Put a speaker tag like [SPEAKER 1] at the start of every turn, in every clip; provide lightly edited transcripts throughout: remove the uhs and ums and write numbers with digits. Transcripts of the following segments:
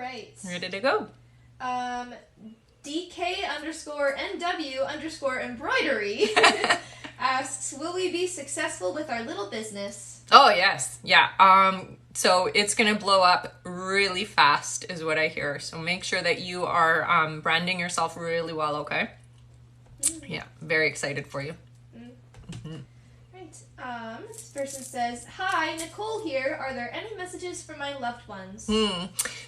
[SPEAKER 1] right.
[SPEAKER 2] Ready to go.
[SPEAKER 1] DK_NW_embroidery asks, will we be successful with our little business?
[SPEAKER 2] Oh, yes. Yeah. So it's going to blow up really fast is what I hear. So make sure that you are branding yourself really well, okay? Mm-hmm. Yeah. Very excited for you.
[SPEAKER 1] Mm-hmm. Right. This person says, hi, Nicole here. Are there any messages for my loved ones?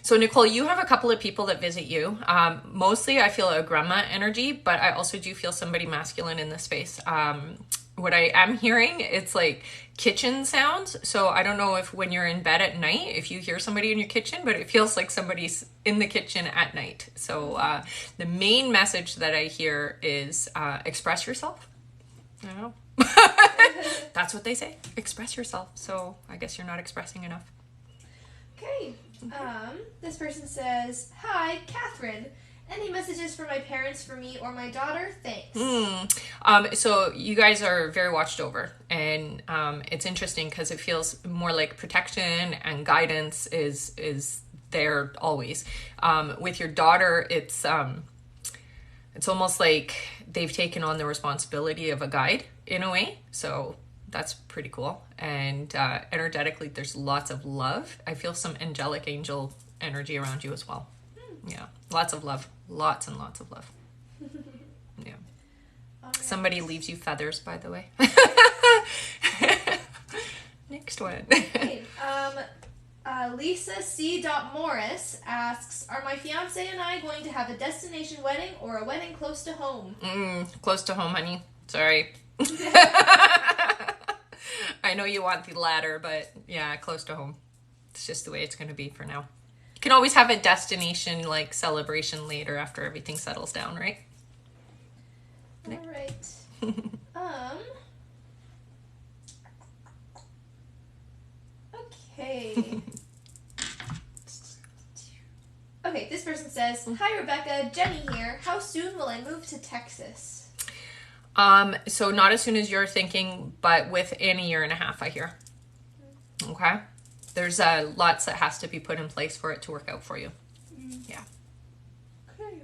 [SPEAKER 2] So Nicole, you have a couple of people that visit you. Mostly I feel a grandma energy, but I also do feel somebody masculine in this space. What I am hearing, it's like kitchen sounds. So I don't know if when you're in bed at night, if you hear somebody in your kitchen, but it feels like somebody's in the kitchen at night. So the main message that I hear is express yourself. I don't know. That's what they say. Express yourself. So I guess you're not expressing enough.
[SPEAKER 1] Okay. This person says, hi, Catherine. Any messages for my parents, for me, or my daughter? Thanks.
[SPEAKER 2] So you guys are very watched over, and it's interesting because it feels more like protection and guidance is there always. With your daughter, it's almost like they've taken on the responsibility of a guide in a way. So that's pretty cool. And energetically, there's lots of love. I feel some angelic angel energy around you as well. Yeah, lots of love. Lots and lots of love. Yeah. Right. Somebody leaves you feathers, by the way. Next one.
[SPEAKER 1] Okay. Lisa C. Morris asks, are my fiance and I going to have a destination wedding or a wedding close to home?
[SPEAKER 2] Close to home, honey. Sorry. I know you want the latter, but yeah, close to home. It's just the way it's going to be for now. You can always have a destination like celebration later after everything settles down, right?
[SPEAKER 1] All right. Okay. Okay, this person says, hi Rebecca, Jenny here. How soon will I move to Texas?
[SPEAKER 2] So not as soon as you're thinking, but within 1.5 years, I hear. Okay? There's lots that has to be put in place for it to work out for you. Yeah.
[SPEAKER 1] Okay.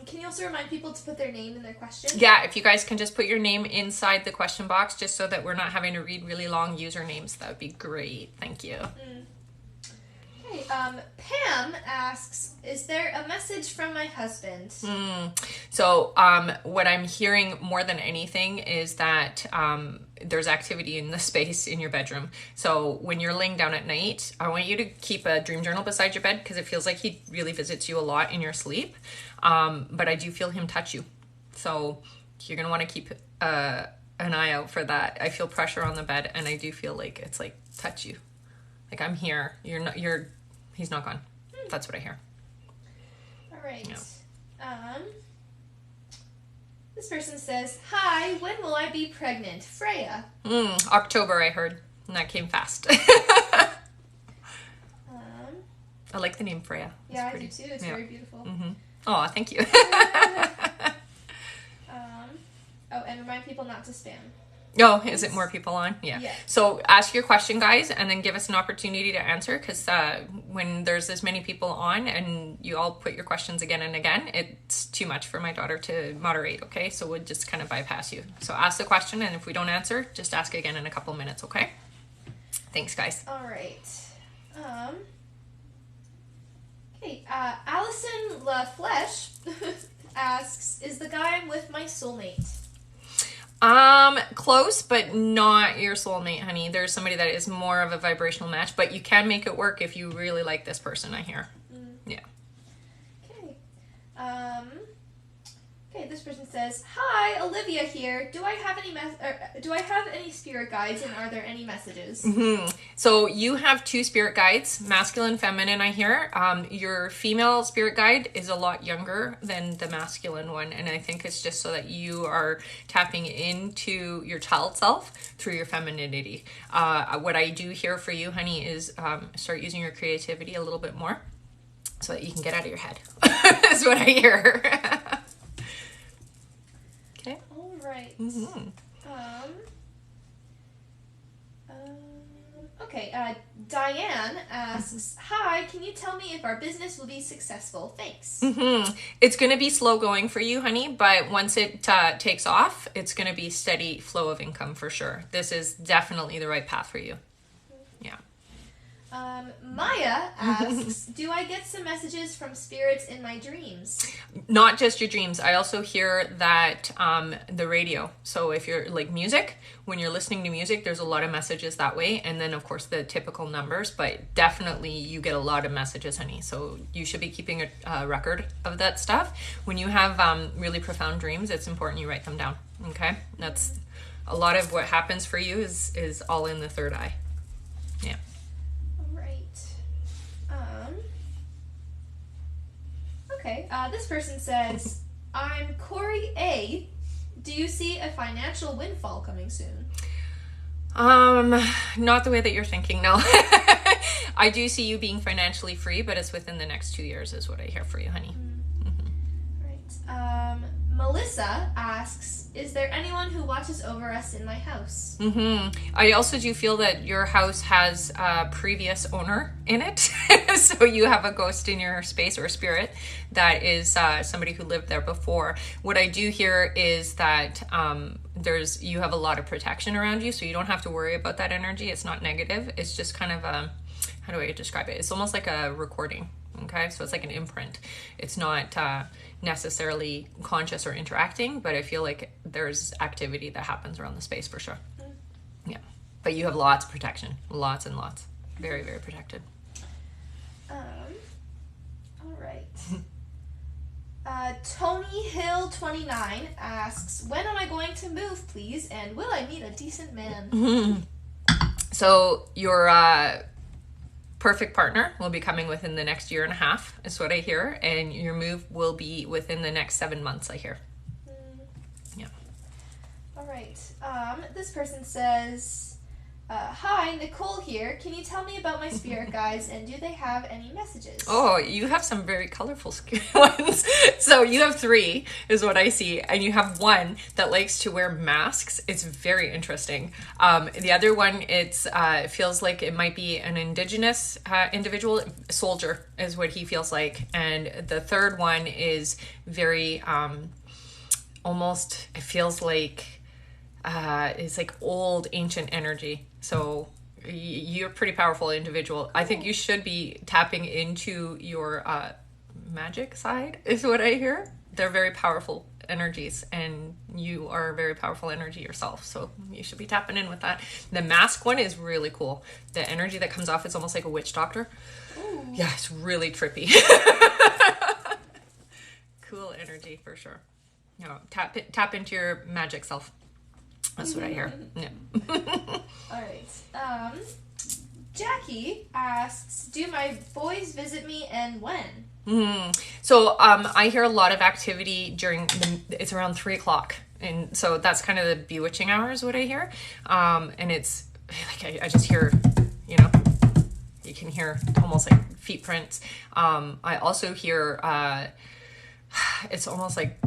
[SPEAKER 1] Can you also remind people to put their name in their question?
[SPEAKER 2] Yeah, if you guys can just put your name inside the question box just so that we're not having to read really long usernames, that would be great. Thank you.
[SPEAKER 1] Okay. Pam asks, is there a message from my husband?
[SPEAKER 2] So what I'm hearing more than anything is that there's activity in the space in your bedroom. So when you're laying down at night, I want you to keep a dream journal beside your bed because it feels like he really visits you a lot in your sleep. But I do feel him touch you. So you're going to want to keep an eye out for that. I feel pressure on the bed and I do feel like it's like touch you. Like I'm here. He's not gone. That's what I hear.
[SPEAKER 1] All right. Yeah. This person says, hi, when will I be pregnant? Freya.
[SPEAKER 2] October, I heard. And that came fast. I like the name Freya.
[SPEAKER 1] Yeah, I do too. It's very beautiful.
[SPEAKER 2] Oh, thank you.
[SPEAKER 1] And remind people not to spam.
[SPEAKER 2] Oh, is it more people on? Yeah. So ask your question, guys, and then give us an opportunity to answer because when there's as many people on and you all put your questions again and again, it's too much for my daughter to moderate, okay? So we'll just kind of bypass you. So ask the question, and if we don't answer, just ask again in a couple minutes, okay? Thanks, guys.
[SPEAKER 1] All right. Okay, Allison La Flesh asks, is the guy I'm with my soulmate?
[SPEAKER 2] Close, but not your soulmate, honey. There's somebody that is more of a vibrational match, but you can make it work if you really like this person, I hear. Yeah.
[SPEAKER 1] Okay. Okay, this person says, hi, Olivia here. Do I have any spirit guides, and are there any messages?
[SPEAKER 2] So you have 2 spirit guides, masculine, feminine, I hear. Your female spirit guide is a lot younger than the masculine one, and I think it's just so that you are tapping into your child self through your femininity. What I do here for you, honey, is start using your creativity a little bit more so that you can get out of your head. That's what I hear. Okay.
[SPEAKER 1] All right. Okay, Diane asks, hi, can you tell me if our business will be successful? Thanks.
[SPEAKER 2] It's going to be slow going for you, honey, but once it takes off, it's going to be steady flow of income for sure. This is definitely the right path for you. Yeah.
[SPEAKER 1] Maya asks, do I get some messages from spirits in my dreams?
[SPEAKER 2] Not just your dreams. I also hear that the radio. So if you're like music, when you're listening to music, there's a lot of messages that way. And then, of course, the typical numbers. But definitely you get a lot of messages, honey. So you should be keeping a record of that stuff. When you have really profound dreams, it's important you write them down. Okay? That's a lot of what happens for you is all in the third eye. Yeah.
[SPEAKER 1] Okay, this person says, I'm Corey A. Do you see a financial windfall coming soon?
[SPEAKER 2] Not the way that you're thinking, no. I do see you being financially free, but it's within the next 2 years is what I hear for you, honey.
[SPEAKER 1] Right. Melissa asks, is there anyone who watches over us in my house?
[SPEAKER 2] I also do feel that your house has a previous owner in it. So you have a ghost in your space or a spirit that is somebody who lived there before. What I do hear is that you have a lot of protection around you, so you don't have to worry about that energy. It's not negative. It's just kind of how do I describe it? It's almost like a recording. Okay, so it's like an imprint. It's not necessarily conscious or interacting, but I feel like there's activity that happens around the space for sure. Yeah, but you have lots of protection, lots and lots. Very, very protected.
[SPEAKER 1] All right. Tony Hill 29 asks, when am I going to move, please, and will I meet a decent man?
[SPEAKER 2] So your perfect partner will be coming within the next year and a half, is what I hear, and your move will be within the next 7 months, I hear. Yeah.
[SPEAKER 1] All right. This person says, hi, Nicole here. Can you tell me about my spirit guides, and do they have any messages?
[SPEAKER 2] Oh, you have some very colorful ones. So you have 3 is what I see, and you have one that likes to wear masks. It's very interesting. The other one, it feels like it might be an indigenous individual. Soldier is what he feels like. And the third one is very almost, it feels like it's like old ancient energy. So you're a pretty powerful individual. I think you should be tapping into your magic side is what I hear. They're very powerful energies, and you are a very powerful energy yourself, so you should be tapping in with that. The mask one is really cool. The energy that comes off is almost like a witch doctor. Ooh. Yeah, it's really trippy. Cool energy for sure. Tap into your magic self. That's what I hear. Yeah.
[SPEAKER 1] All right. Jackie asks, do my boys visit me, and when?
[SPEAKER 2] So I hear a lot of activity it's around 3 o'clock. And so that's kind of the bewitching hours, what I hear. And it's like, I just hear, you can hear almost like feet prints. I also hear, it's almost like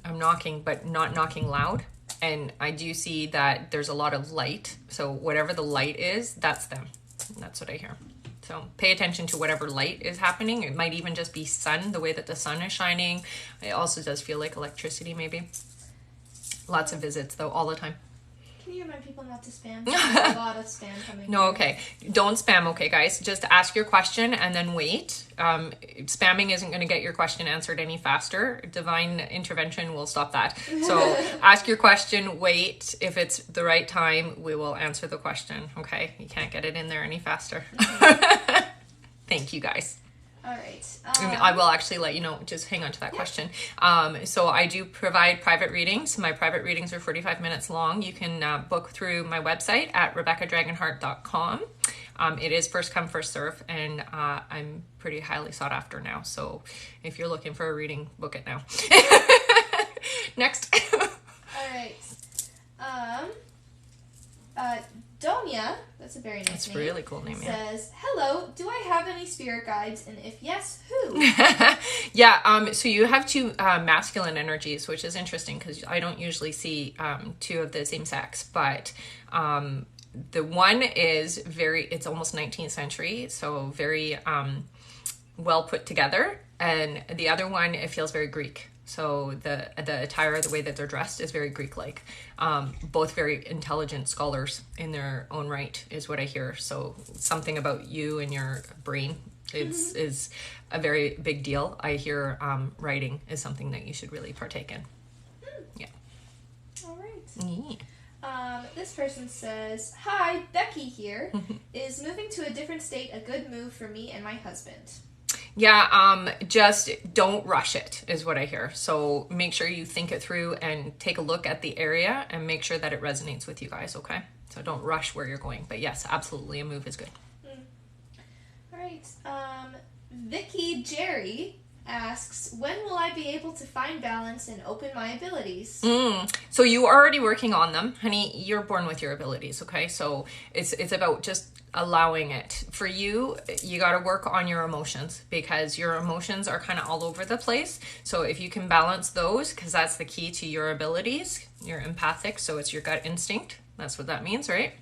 [SPEAKER 2] I'm knocking, but not knocking loud. And I do see that there's a lot of light. So whatever the light is, that's them. That's what I hear. So pay attention to whatever light is happening. It might even just be sun, the way that the sun is shining. It also does feel like electricity, maybe. Lots of visits, though, all the time.
[SPEAKER 1] Can you remind people not to spam? There's a lot of spam coming.
[SPEAKER 2] No, okay. Don't spam, okay, guys? Just ask your question and then wait. Spamming isn't going to get your question answered any faster. Divine intervention will stop that. So ask your question, wait. If it's the right time, we will answer the question, okay? You can't get it in there any faster. Thank you, guys.
[SPEAKER 1] All right.
[SPEAKER 2] I will actually let you know, just hang on to that question. So I do provide private readings. My private readings are 45 minutes long. You can book through my website at RebeccaDragonheart.com. It is first come, first serve, and I'm pretty highly sought after now. So if you're looking for a reading, book it now. Next.
[SPEAKER 1] All right. Donia, that's a very nice name.
[SPEAKER 2] That's a really cool name, yeah.
[SPEAKER 1] Says, hello, do I have any spirit guides? And if yes, who?
[SPEAKER 2] Yeah, so you have 2 masculine energies, which is interesting because I don't usually see 2 of the same sex. But The one is it's almost 19th century, so very well put together. And the other one, it feels very Greek. So the attire, the way that they're dressed is very Greek-like. Both very intelligent scholars in their own right is what I hear. So something about you and your brain is a very big deal. I hear writing is something that you should really partake in. Yeah.
[SPEAKER 1] All right.
[SPEAKER 2] Yeah.
[SPEAKER 1] This person says, "Hi, Becky here. Is moving to a different state a good move for me and my husband?"
[SPEAKER 2] Yeah, just don't rush it is what I hear. So make sure you think it through and take a look at the area and make sure that it resonates with you guys, okay? So don't rush where you're going. But yes, absolutely, a move is good.
[SPEAKER 1] All right. Vicky Jerry asks, "When will I be able to find balance and open my abilities?"
[SPEAKER 2] So you are already working on them, honey. You're born with your abilities, okay? So it's about just allowing it. For you, you got to work on your emotions because your emotions are kind of all over the place. So if you can balance those, because that's the key to your abilities, you're empathic, so it's your gut instinct. That's what that means, right?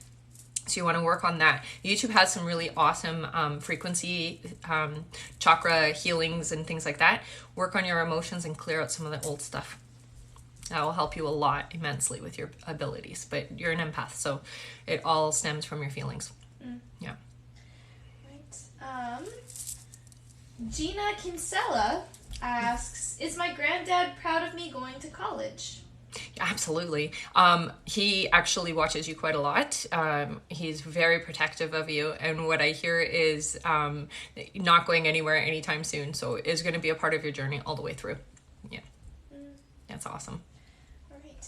[SPEAKER 2] So you want to work on that. YouTube has some really awesome frequency chakra healings and things like that. Work on your emotions and clear out some of the old stuff. That will help you a lot immensely with your abilities. But you're an empath, so it all stems from your feelings. Yeah.
[SPEAKER 1] Right. Gina Kinsella asks, "Is my granddad proud of me going to college?"
[SPEAKER 2] Yeah, absolutely. He actually watches you quite a lot. He's very protective of you. And what I hear is not going anywhere anytime soon. So it's going to be a part of your journey all the way through. Yeah. That's awesome.
[SPEAKER 1] All right.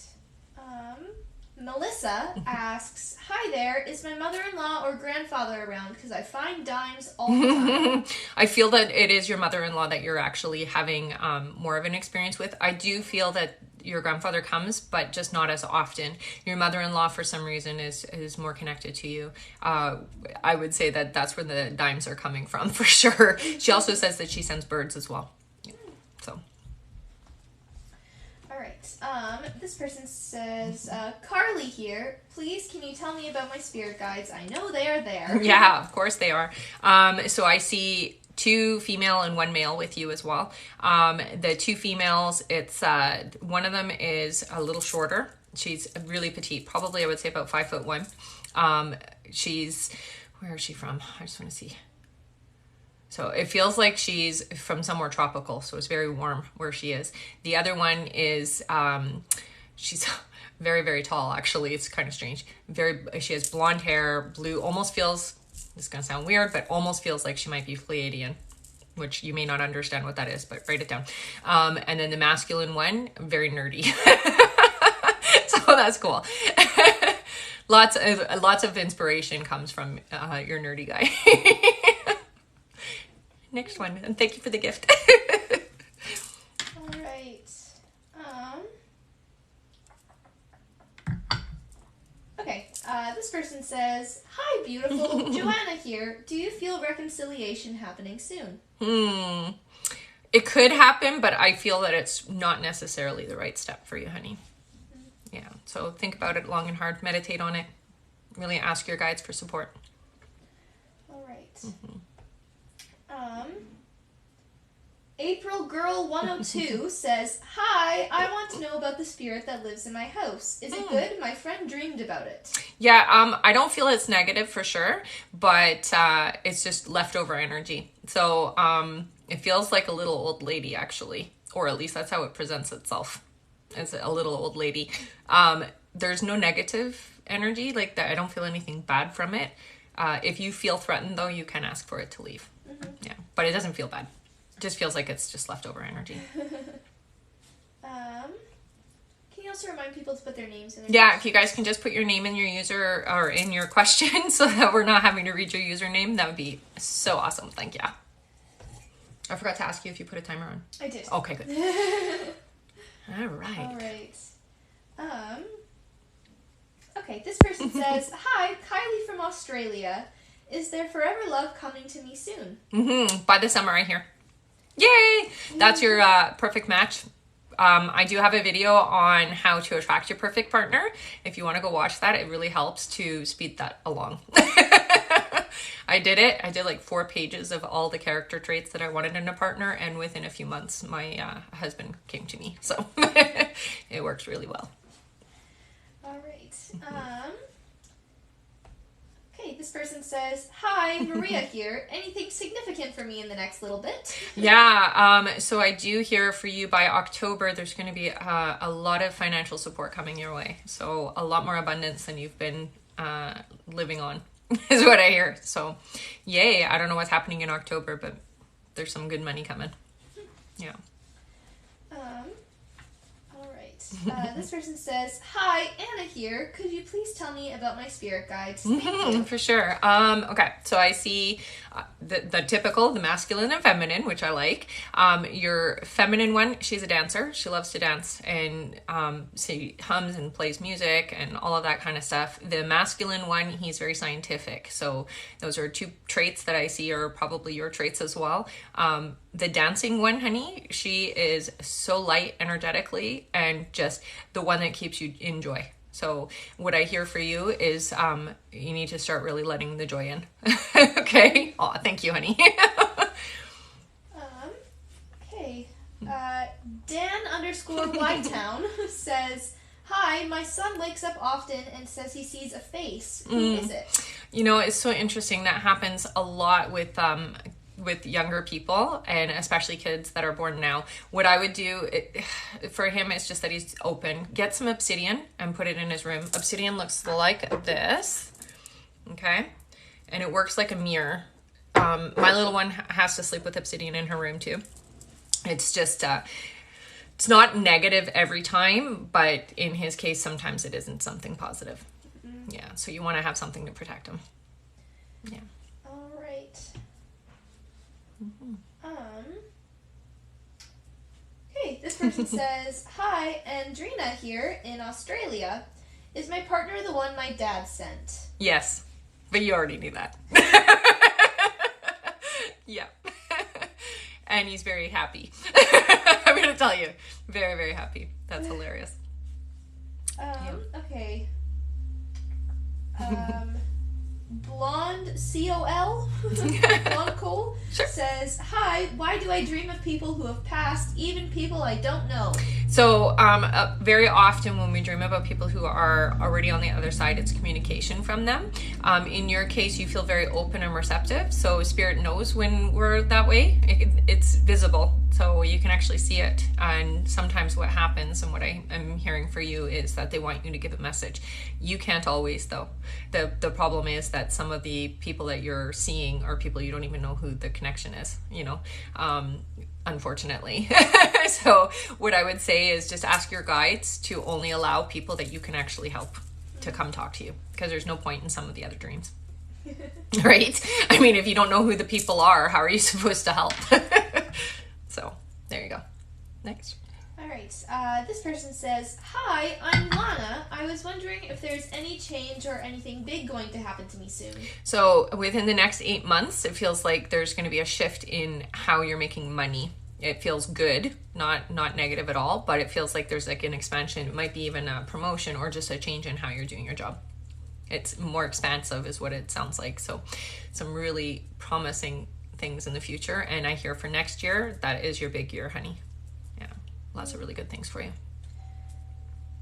[SPEAKER 1] Melissa asks, "Hi there. Is my mother-in-law or grandfather around? Because I find dimes all the time."
[SPEAKER 2] I feel that it is your mother-in-law that you're actually having more of an experience with. I do feel that your grandfather comes, but just not as often. Your mother-in-law, for some reason, is more connected to you. I would say that that's where the dimes are coming from, for sure. She also says that she sends birds as well. So.
[SPEAKER 1] All right. This person says, "Carly here. Please, can you tell me about my spirit guides? I know they are there."
[SPEAKER 2] Yeah, of course they are. So I see 2 female and 1 male with you as well. The 2 females, it's one of them is a little shorter. She's really petite, probably I would say about 5'1". Where is she from? I just want to see. So it feels like she's from somewhere tropical, so it's very warm where she is. The other one is she's very, very tall, actually. It's kind of strange. She has blonde hair, blue, almost feels, this is going to sound weird, but almost feels like she might be Pleiadian, which you may not understand what that is, but write it down. And then the masculine one, very nerdy. So that's cool. Lots of inspiration comes from your nerdy guy. Next one, and thank you for the gift.
[SPEAKER 1] All right. Okay. This person says, "Hi, beautiful. Joanna here. Do you feel reconciliation happening soon?"
[SPEAKER 2] It could happen, but I feel that it's not necessarily the right step for you, honey. Yeah. So think about it long and hard. Meditate on it. Really ask your guides for support.
[SPEAKER 1] All right. April Girl 102 says, "Hi, I want to know about the spirit that lives in my house. Is it good? My friend dreamed about it."
[SPEAKER 2] Yeah, I don't feel it's negative for sure, but it's just leftover energy. So it feels like a little old lady, actually, or at least that's how it presents itself, as a little old lady. There's no negative energy like that. I don't feel anything bad from it. If you feel threatened, though, you can ask for it to leave. Yeah, but it doesn't feel bad. It just feels like it's just leftover energy.
[SPEAKER 1] Can you also remind people to put their names in?
[SPEAKER 2] Yeah, if you guys can just put your name in your user or in your question so that we're not having to read your username, that would be so awesome. Thank you. I forgot to ask you if you put a timer on.
[SPEAKER 1] I did.
[SPEAKER 2] Okay, good. All right.
[SPEAKER 1] All right. Okay, this person says, "Hi, Kylie from Australia. Is there forever love coming to me soon?"
[SPEAKER 2] By the summer, I hear. Yay! That's your perfect match. I do have a video on how to attract your perfect partner. If you want to go watch that, it really helps to speed that along. I did it. I did like 4 pages of all the character traits that I wanted in a partner, and within a few months, my husband came to me. So it works really well.
[SPEAKER 1] All right. Okay, this person says, "Hi, Maria here. Anything significant for me in the next little bit?"
[SPEAKER 2] Yeah, so I do hear for you by October, there's going to be a lot of financial support coming your way. So a lot more abundance than you've been living on is what I hear. So yay, I don't know what's happening in October, but there's some good money coming. Yeah.
[SPEAKER 1] All right. This person says, "Hi, Anna here. Could you please tell me about my spirit guides? Thank you."
[SPEAKER 2] For sure. Okay, so I see the typical, the masculine and feminine, which I like. Your feminine one, she's a dancer. She loves to dance and she hums and plays music and all of that kind of stuff. The masculine one, he's very scientific. So those are 2 traits that I see are probably your traits as well. The dancing one, honey, she is so light energetically and just the one that keeps you in joy. So what I hear for you is you need to start really letting the joy in. Okay? Oh, thank you, honey.
[SPEAKER 1] Okay. Dan_Ytown says, "Hi, my son wakes up often and says he sees a face. Who is it?"
[SPEAKER 2] You know, it's so interesting. That happens a lot with younger people, and especially kids that are born now. What I would do for him is just that he's open. Get some obsidian and put it in his room. Obsidian looks like this, okay? And it works like a mirror. My little one has to sleep with obsidian in her room too. It's just, it's not negative every time, but in his case, sometimes it isn't something positive. Yeah, so you want to have something to protect him. Yeah.
[SPEAKER 1] All right. Okay, this person says, "Hi, Andrina here in Australia. Is my partner the one my dad sent?"
[SPEAKER 2] Yes, but you already knew that. Yeah. And he's very happy. I'm going to tell you. Very, very happy. That's hilarious.
[SPEAKER 1] Okay. Blonde COL Blonde Cole says, "Hi, why do I dream of people who have passed, even people I don't know?"
[SPEAKER 2] So very often when we dream about people who are already on the other side, it's communication from them. In your case, you feel very open and receptive. So spirit knows when we're that way. It's visible. So you can actually see it. And sometimes what happens, and what I'm hearing for you, is that they want you to give a message. You can't always, though. The problem is that some of the people that you're seeing are people you don't even know who the connection is, you know, unfortunately. So what I would say is just ask your guides to only allow people that you can actually help to come talk to you, because there's no point in some of the other dreams. Right? I mean, if you don't know who the people are, how are you supposed to help? So there you go. Next.
[SPEAKER 1] All right. This person says, "Hi, I'm Lana. I was wondering if there's any change or anything big going to happen to me soon."
[SPEAKER 2] So within the next 8 months, it feels like there's going to be a shift in how you're making money. It feels good, not negative at all, but it feels like there's like an expansion. It might be even a promotion or just a change in how you're doing your job. It's more expansive is what it sounds like. So some really promising things in the future. And I hear for next year, that is your big year, honey. Yeah, lots of really good things for you.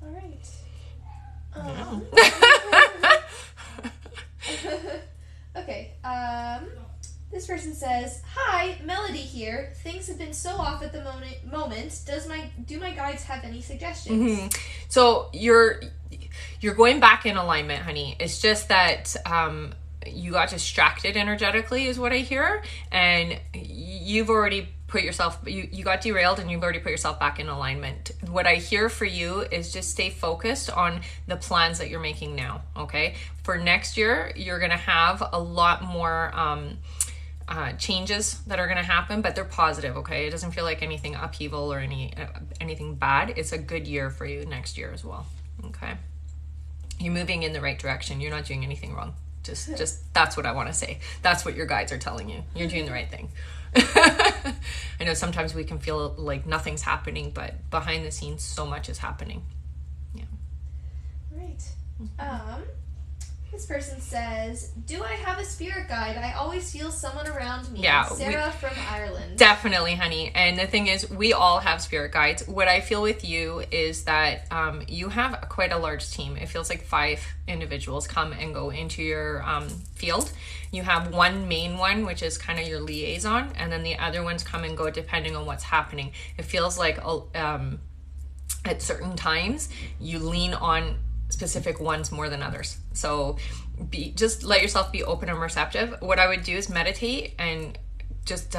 [SPEAKER 1] All right. Okay. This person says, "Hi, Melody here. Things have been so off at the moment. Do my guides have any suggestions?"
[SPEAKER 2] Mm-hmm. So you're going back in alignment, honey. It's just that you got distracted energetically is what I hear, and you've already put yourself, you got derailed and you've already put yourself back in alignment. What I hear for you is just stay focused on the plans that you're making now, okay? For next year, you're going to have a lot more changes that are going to happen, but they're positive, okay? It doesn't feel like anything upheaval or anything bad. It's a good year for you next year as well, okay? You're moving in the right direction. You're not doing anything wrong. Just that's what I want to say. That's what your guides are telling you. You're doing the right thing. I know sometimes we can feel like nothing's happening, but behind the scenes, so much is happening. Yeah.
[SPEAKER 1] Right. This person says, do I have a spirit guide? I always feel someone around me.
[SPEAKER 2] Yeah,
[SPEAKER 1] Sarah from Ireland.
[SPEAKER 2] Definitely, honey. And the thing is, we all have spirit guides. What I feel with you is that you have quite a large team. It feels like 5 individuals come and go into your field. You have one main one, which is kind of your liaison, and then the other ones come and go depending on what's happening. It feels like at certain times, you lean on specific ones more than others. So just let yourself be open and receptive. What I would do is meditate and just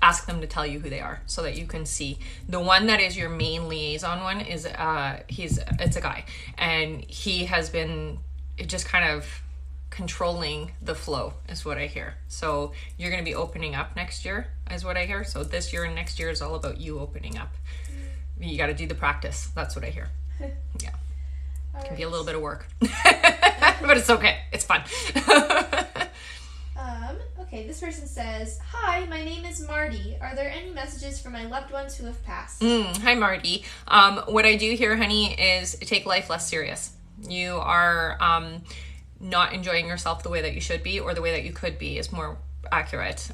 [SPEAKER 2] ask them to tell you who they are so that you can see. The one that is your main liaison one is it's a guy, and he has been just kind of controlling the flow is what I hear. So you're going to be opening up next year is what I hear. So this year and next year is all about you opening up. You got to do the practice. That's what I hear. Yeah. It can be a little bit of work. But it's okay. It's fun.
[SPEAKER 1] Okay, this person says, hi, my name is Marty. Are there any messages for my loved ones who have passed?
[SPEAKER 2] Hi, Marty. What I do here, honey, is take life less serious. You are not enjoying yourself the way that you should be, or the way that you could be is more accurate.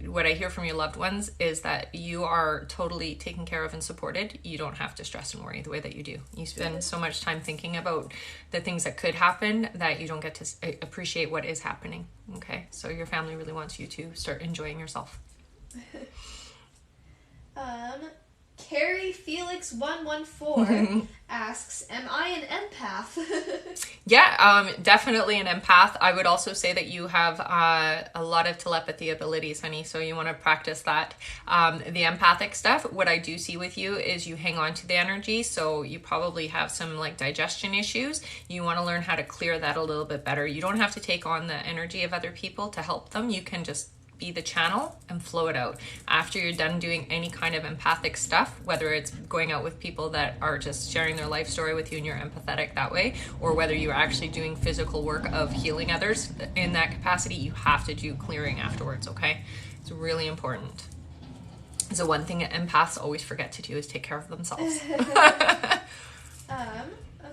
[SPEAKER 2] What I hear from your loved ones is that you are totally taken care of and supported. You don't have to stress and worry the way that you do. You spend so much time thinking about the things that could happen that you don't get to appreciate what is happening. Okay, so your family really wants you to start enjoying yourself.
[SPEAKER 1] Carrie Felix 114 asks, am I an empath?
[SPEAKER 2] Yeah, definitely an empath. I would also say that you have a lot of telepathy abilities, honey, so you want to practice that. The empathic stuff, what I do see with you is you hang on to the energy, so you probably have some like digestion issues. You want to learn how to clear that a little bit better. You don't have to take on the energy of other people to help them. You can just be the channel and flow it out. After you're done doing any kind of empathic stuff, whether it's going out with people that are just sharing their life story with you and you're empathetic that way, or whether you're actually doing physical work of healing others in that capacity, you have to do clearing afterwards, okay? It's really important. So one thing that empaths always forget to do is take care of themselves.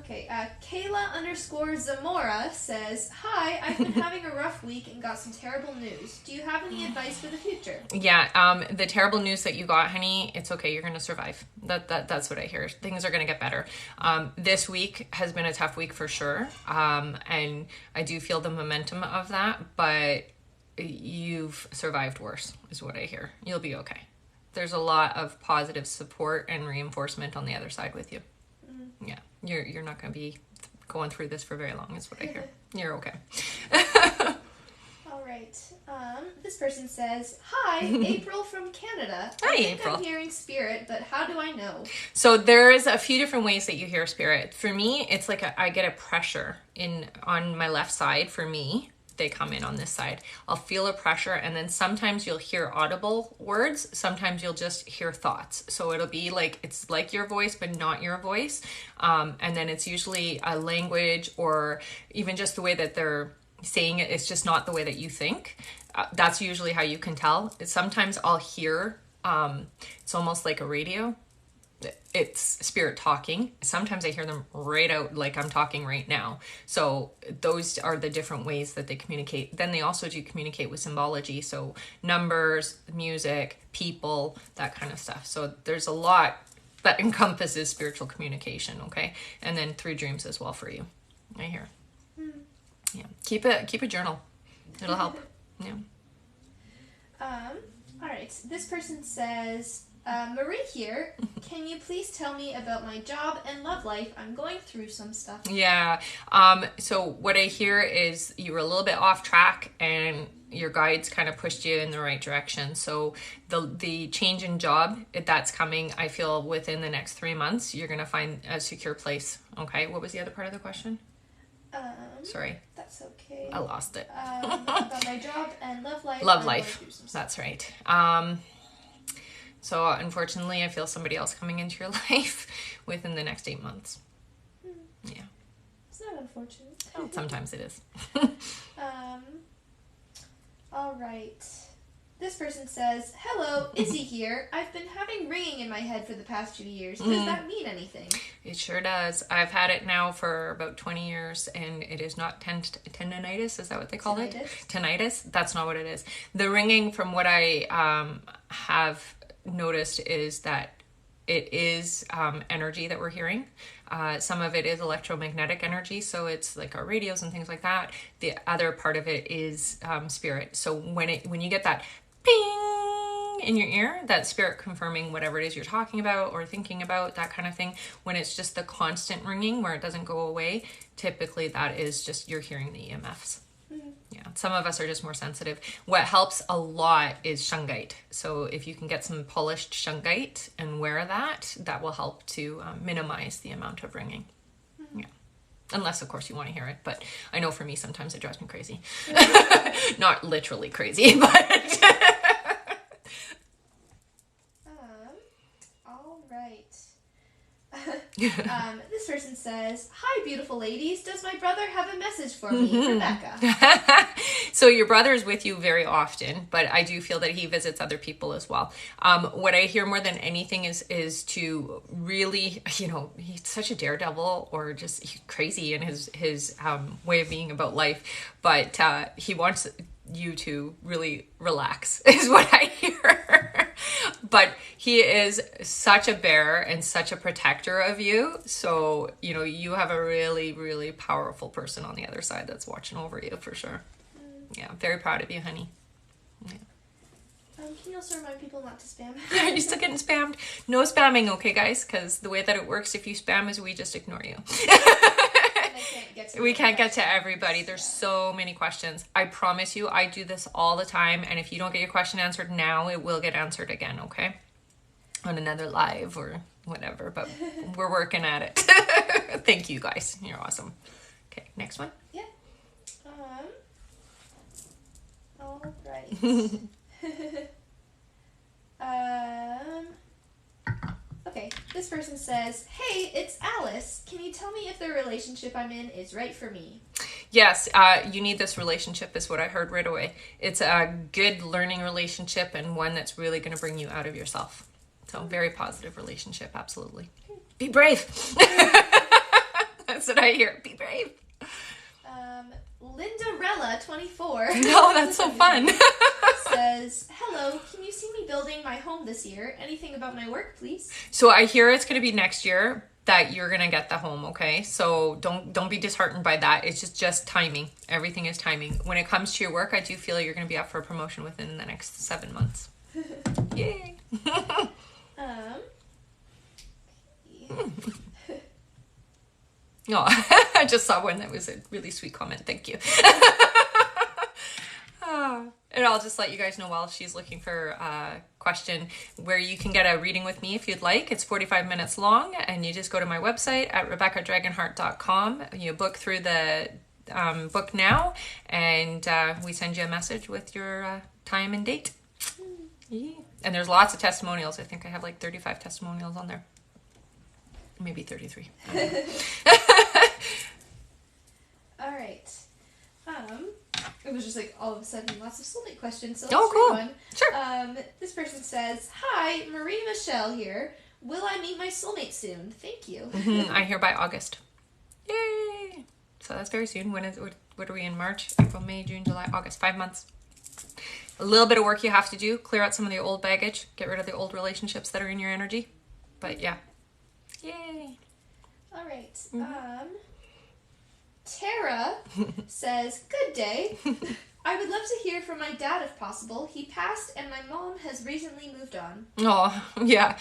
[SPEAKER 1] Okay, Kayla_Zamora says, hi, I've been having a rough week and got some terrible news. Do you have any advice for the future?
[SPEAKER 2] Yeah, the terrible news that you got, honey, it's okay. You're going to survive. That's what I hear. Things are going to get better. This week has been a tough week for sure. And I do feel the momentum of that, but you've survived worse is what I hear. You'll be okay. There's a lot of positive support and reinforcement on the other side with you. Yeah, you're not going to be going through this for very long is what I hear. You're okay.
[SPEAKER 1] All right. This person says, hi, April from Canada.
[SPEAKER 2] Hi,
[SPEAKER 1] I think
[SPEAKER 2] April.
[SPEAKER 1] I'm hearing spirit, but how do I know?
[SPEAKER 2] So there's a few different ways that you hear spirit. For me, it's like I get a pressure on my left side. For me, they come in on this side. I'll feel a pressure, and then sometimes you'll hear audible words. Sometimes you'll just hear thoughts. So it'll be like, it's like your voice, but not your voice. And then it's usually a language or even just the way that they're saying it. It's just not the way that you think. That's usually how you can tell. Sometimes I'll hear, it's almost like a radio. It's spirit talking. Sometimes I hear them right out like I'm talking right now. So those are the different ways that they communicate. Then they also do communicate with symbology. So numbers, music, people, that kind of stuff. So there's a lot that encompasses spiritual communication, okay? And then through dreams as well for you, I hear. Yeah. Keep a journal. It'll help. Yeah.
[SPEAKER 1] All right. This person says, Marie here. Can you please tell me about my job and love life? I'm going through some stuff.
[SPEAKER 2] Yeah. So what I hear is you were a little bit off track and your guides kind of pushed you in the right direction. So the change in job, that's coming, I feel, within the next 3 months. You're going to find a secure place. Okay. What was the other part of the question? Sorry.
[SPEAKER 1] That's okay.
[SPEAKER 2] I lost it.
[SPEAKER 1] About my job and love life.
[SPEAKER 2] Love life. That's right. So unfortunately, I feel somebody else coming into your life within the next 8 months. Yeah.
[SPEAKER 1] It's not unfortunate.
[SPEAKER 2] Well, sometimes it is.
[SPEAKER 1] All right. This person says, hello, Izzy here. I've been having ringing in my head for the past 2 years. Does that mean anything?
[SPEAKER 2] It sure does. I've had it now for about 20 years, and it is not tendonitis. Is that what they call it? Tinnitus? That's not what it is. The ringing, from what I have noticed, is that it is energy that we're hearing. Some of it is electromagnetic energy, so it's like our radios and things like that. The other part of it is spirit. So when you get that ping in your ear, that spirit confirming whatever it is you're talking about or thinking about, that kind of thing, when it's just the constant ringing where it doesn't go away, typically that is just you're hearing the EMFs. Yeah, some of us are just more sensitive. What helps a lot is shungite. So if you can get some polished shungite and wear that, that will help to minimize the amount of ringing. Yeah. Unless, of course, you want to hear it. But I know for me, sometimes it drives me crazy. Not literally crazy, but...
[SPEAKER 1] All right. This person says, hi, beautiful ladies. Does my brother have a message for me? Rebecca.
[SPEAKER 2] So your brother is with you very often, but I do feel that he visits other people as well. What I hear more than anything is to really, he's such a daredevil, or just crazy in his way of being about life, but he wants you to really relax is what I hear. But he is such a bear and such a protector of you. So, you have a really, really powerful person on the other side that's watching over you for sure. Yeah, I'm very proud of you, honey. Yeah.
[SPEAKER 1] Can you also remind people not to spam?
[SPEAKER 2] Are you still getting spammed? No spamming, okay, guys? Because the way that it works, if you spam, is we just ignore you. We can't get to everybody. There's so many questions. I promise you, I do this all the time. And if you don't get your question answered now, it will get answered again, okay? On another live or whatever. But we're working at it. Thank you, guys. You're awesome. Okay, next one.
[SPEAKER 1] Yeah. All right. Okay, this person says, hey, it's Alice. Can you tell me if the relationship I'm in is right for me?
[SPEAKER 2] Yes, you need this relationship is what I heard right away. It's a good learning relationship and one that's really going to bring you out of yourself. So very positive relationship, absolutely. Be brave. That's what I hear. Be brave.
[SPEAKER 1] Lindarella, 24.
[SPEAKER 2] No, that's so fun.
[SPEAKER 1] Says, hello, can you see me building my home this year? Anything about my work, please?
[SPEAKER 2] So I hear it's going to be next year that you're going to get the home, okay? So don't be disheartened by that. It's just timing. Everything is timing. When it comes to your work, I do feel you're going to be up for a promotion within the next 7 months. Yay. Oh, I just saw one that was a really sweet comment. Thank you. And I'll just let you guys know while she's looking for a question where you can get a reading with me if you'd like. It's 45 minutes long, and you just go to my website at RebeccaDragonheart.com. You book through the book now, and we send you a message with your time and date. Yeah. And there's lots of testimonials. I think I have like 35 testimonials on there. Maybe 33.
[SPEAKER 1] All right. It was just like all of a sudden lots of soulmate questions. So
[SPEAKER 2] oh, cool.
[SPEAKER 1] One.
[SPEAKER 2] Sure.
[SPEAKER 1] This person says, "Hi, Marie Michelle here. Will I meet my soulmate soon? Thank you."
[SPEAKER 2] I hear by August. Yay! So that's very soon. What are we in? March, April, May, June, July, August. 5 months. A little bit of work you have to do. Clear out some of the old baggage. Get rid of the old relationships that are in your energy. But yeah. Yay!
[SPEAKER 1] All right. Tara says, "Good day. I would love to hear from my dad if possible. He passed and my mom has recently moved on."
[SPEAKER 2] Oh, yeah.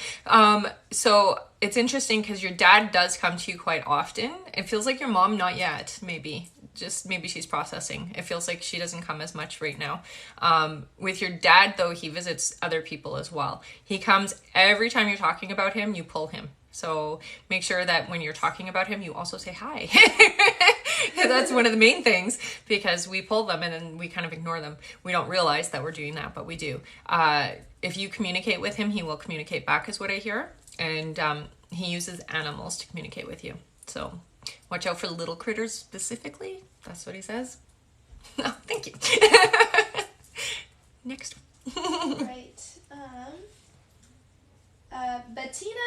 [SPEAKER 2] So it's interesting because your dad does come to you quite often. It feels like your mom, not yet, maybe. Just maybe she's processing. It feels like she doesn't come as much right now. With your dad, though, he visits other people as well. He comes every time you're talking about him, you pull him. So make sure that when you're talking about him, you also say hi. That's one of the main things, because we pull them and then we kind of ignore them. We don't realize that we're doing that, but we do. If you communicate with him, he will communicate back, is what I hear. And he uses animals to communicate with you. So watch out for little critters specifically. That's what he says. Oh, thank you. Next one.
[SPEAKER 1] Right. Bettina.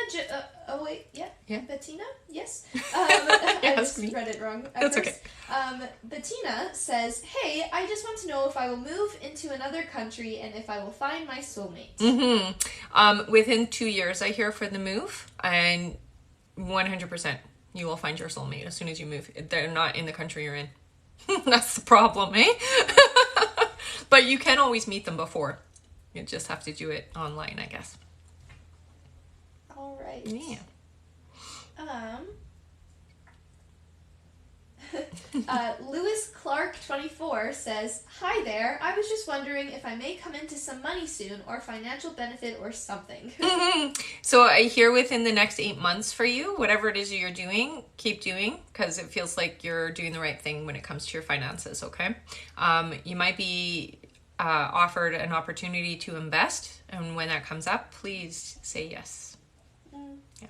[SPEAKER 1] Oh wait, yeah. Bettina. Yes. I just read it wrong.
[SPEAKER 2] That's okay.
[SPEAKER 1] Bettina says, "Hey, I just want to know if I will move into another country and if I will find my soulmate."
[SPEAKER 2] Within 2 years, I hear, for the move, and 100%, you will find your soulmate as soon as you move. They're not in the country you're in. That's the problem, eh? But you can always meet them before. You just have to do it online, I guess.
[SPEAKER 1] All right.
[SPEAKER 2] Yeah.
[SPEAKER 1] Lewis Clark 24 says, "Hi there. I was just wondering if I may come into some money soon or financial benefit or something."
[SPEAKER 2] So I hear within the next 8 months for you, whatever it is you're doing, keep doing, because it feels like you're doing the right thing when it comes to your finances, okay? You might be offered an opportunity to invest, and when that comes up, please say yes. Yeah.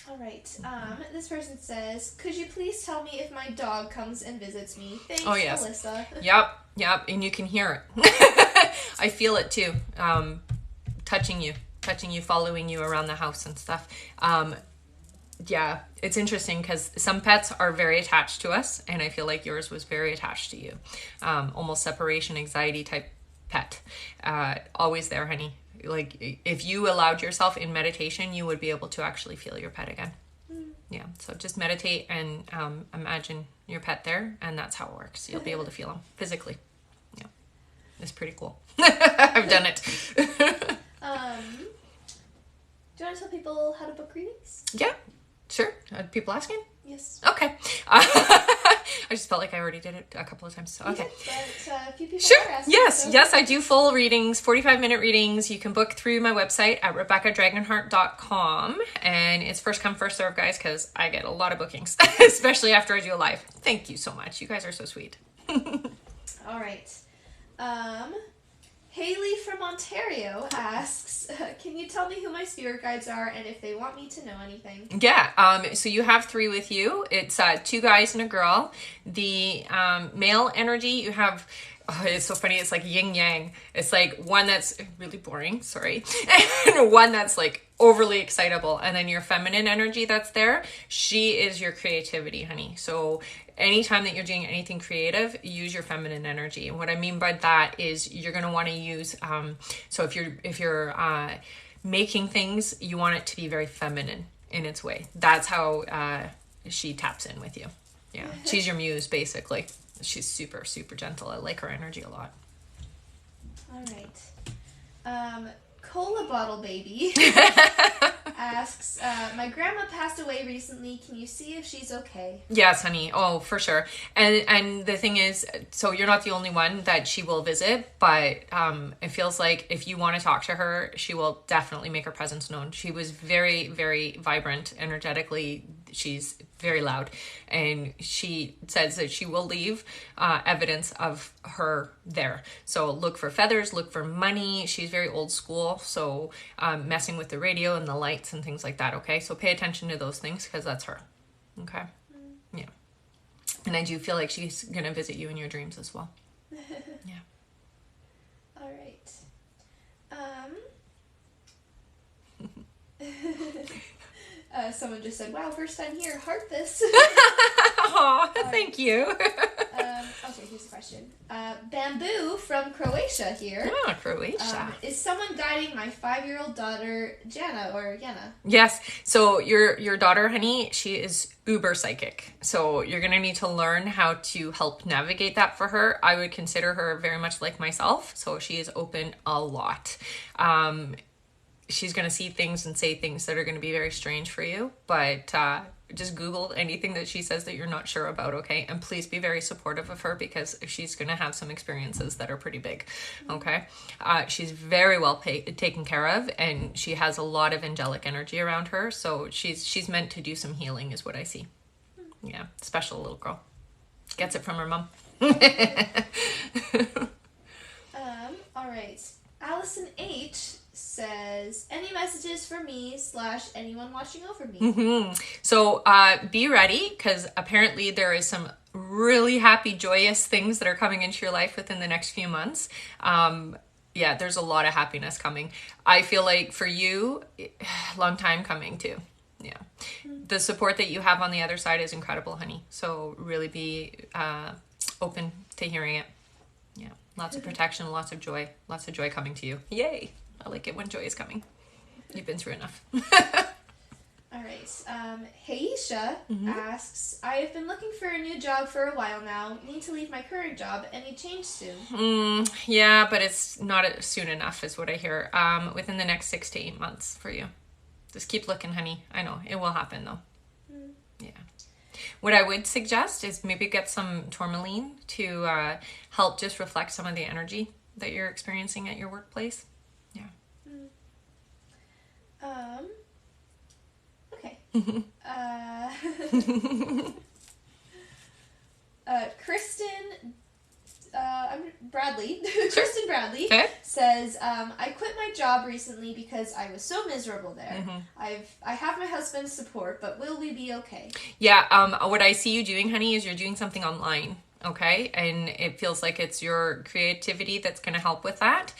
[SPEAKER 1] All right. This person says, "Could you please tell me if my dog comes and visits me? Thanks,
[SPEAKER 2] yes.
[SPEAKER 1] Alyssa."
[SPEAKER 2] Yep, and you can hear it. I feel it too. Touching you, following you around the house and stuff. Yeah, it's interesting because some pets are very attached to us, and I feel like yours was very attached to you. Almost separation anxiety type pet. Always there, honey. Like, if you allowed yourself in meditation, you would be able to actually feel your pet again. Yeah, so just meditate and imagine your pet there, and that's how it works. You'll be able to feel them physically. Yeah, it's pretty cool. I've done it.
[SPEAKER 1] Do you want to tell people how to book readings?
[SPEAKER 2] Yeah, sure. People asking?
[SPEAKER 1] Yes.
[SPEAKER 2] Okay. I just felt like I already did it a couple of times. So, okay.
[SPEAKER 1] But a few people
[SPEAKER 2] Sure.
[SPEAKER 1] are asking,
[SPEAKER 2] Yes.
[SPEAKER 1] so.
[SPEAKER 2] Yes, I do full readings, 45-minute readings. You can book through my website at RebeccaDragonheart.com. And it's first come, first serve, guys, because I get a lot of bookings, especially after I do a live. Thank you so much. You guys are so sweet.
[SPEAKER 1] All right. Haley from Ontario asks, "Can you tell me who my spirit guides are and if they want me to know anything?"
[SPEAKER 2] Yeah, so you have 3 with you. It's 2 guys and a girl. The male energy, you have, it's so funny, it's like yin yang. It's like one that's really boring, sorry, and one that's like overly excitable. And then your feminine energy that's there, she is your creativity, honey. So anytime that you're doing anything creative, use your feminine energy. And what I mean by that is you're going to want to use, so if you're making things, you want it to be very feminine in its way. That's how she taps in with you. Yeah, she's your muse, basically. She's super, super gentle. I like her energy a lot.
[SPEAKER 1] All right. Cola Bottle Baby asks, "My grandma passed away recently. Can you see if she's okay?"
[SPEAKER 2] Yes, honey. Oh, for sure. And the thing is, so you're not the only one that she will visit, but it feels like if you want to talk to her, she will definitely make her presence known. She was very, very vibrant energetically. She's very loud, and she says that she will leave evidence of her there. So look for feathers, look for money. She's very old school, so messing with the radio and the lights and things like that, okay? So pay attention to those things because that's her, okay? Yeah. And I do feel like she's going to visit you in your dreams as well. Yeah.
[SPEAKER 1] All right. Someone just said, "Wow, first time here. Heart this."
[SPEAKER 2] Aw, thank you.
[SPEAKER 1] Okay, here's the question. Bamboo from Croatia here.
[SPEAKER 2] Oh, Croatia.
[SPEAKER 1] Is someone guiding my 5-year-old daughter, Jana, or Yana?
[SPEAKER 2] Yes. So your daughter, honey, she is uber psychic. So you're going to need to learn how to help navigate that for her. I would consider her very much like myself. So she is open a lot. She's going to see things and say things that are going to be very strange for you, but just Google anything that she says that you're not sure about, okay? And please be very supportive of her because she's going to have some experiences that are pretty big, okay? She's very well taken care of, and she has a lot of angelic energy around her, so she's meant to do some healing is what I see. Yeah, special little girl. Gets it from her mom.
[SPEAKER 1] All right. Allison H says, "Any messages for me / anyone watching over me?"
[SPEAKER 2] So be ready, because apparently there is some really happy, joyous things that are coming into your life within the next few months. Yeah, there's a lot of happiness coming. I feel like for you, long time coming too. Yeah. The support that you have on the other side is incredible, honey. So really be open to hearing it. Yeah. Lots of protection, lots of joy coming to you. Yay. I like it when joy is coming. You've been through enough.
[SPEAKER 1] All right. Haisha asks, I have been looking for a new job for a while now. Need to leave my current job. Any change soon?
[SPEAKER 2] Yeah, but it's not soon enough is what I hear. Within the next 6 to 8 months for you. Just keep looking, honey. I know. It will happen, though. Yeah. What I would suggest is maybe get some tourmaline to help just reflect some of the energy that you're experiencing at your workplace. Yeah.
[SPEAKER 1] Okay. Kristen Bradley Kristen Bradley says, I quit my job recently because I was so miserable there. I have my husband's support, but will we be okay?
[SPEAKER 2] Yeah, what I see you doing, honey, is you're doing something online, okay? And it feels like it's your creativity that's going to help with that.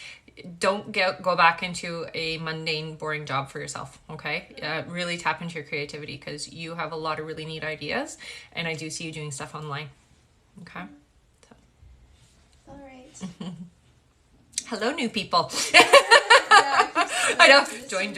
[SPEAKER 2] Don't go back into a mundane, boring job for yourself, okay? Really tap into your creativity because you have a lot of really neat ideas, and I do see you doing stuff online, okay?
[SPEAKER 1] All right.
[SPEAKER 2] Hello, new people.
[SPEAKER 1] Yeah,
[SPEAKER 2] I know. Join.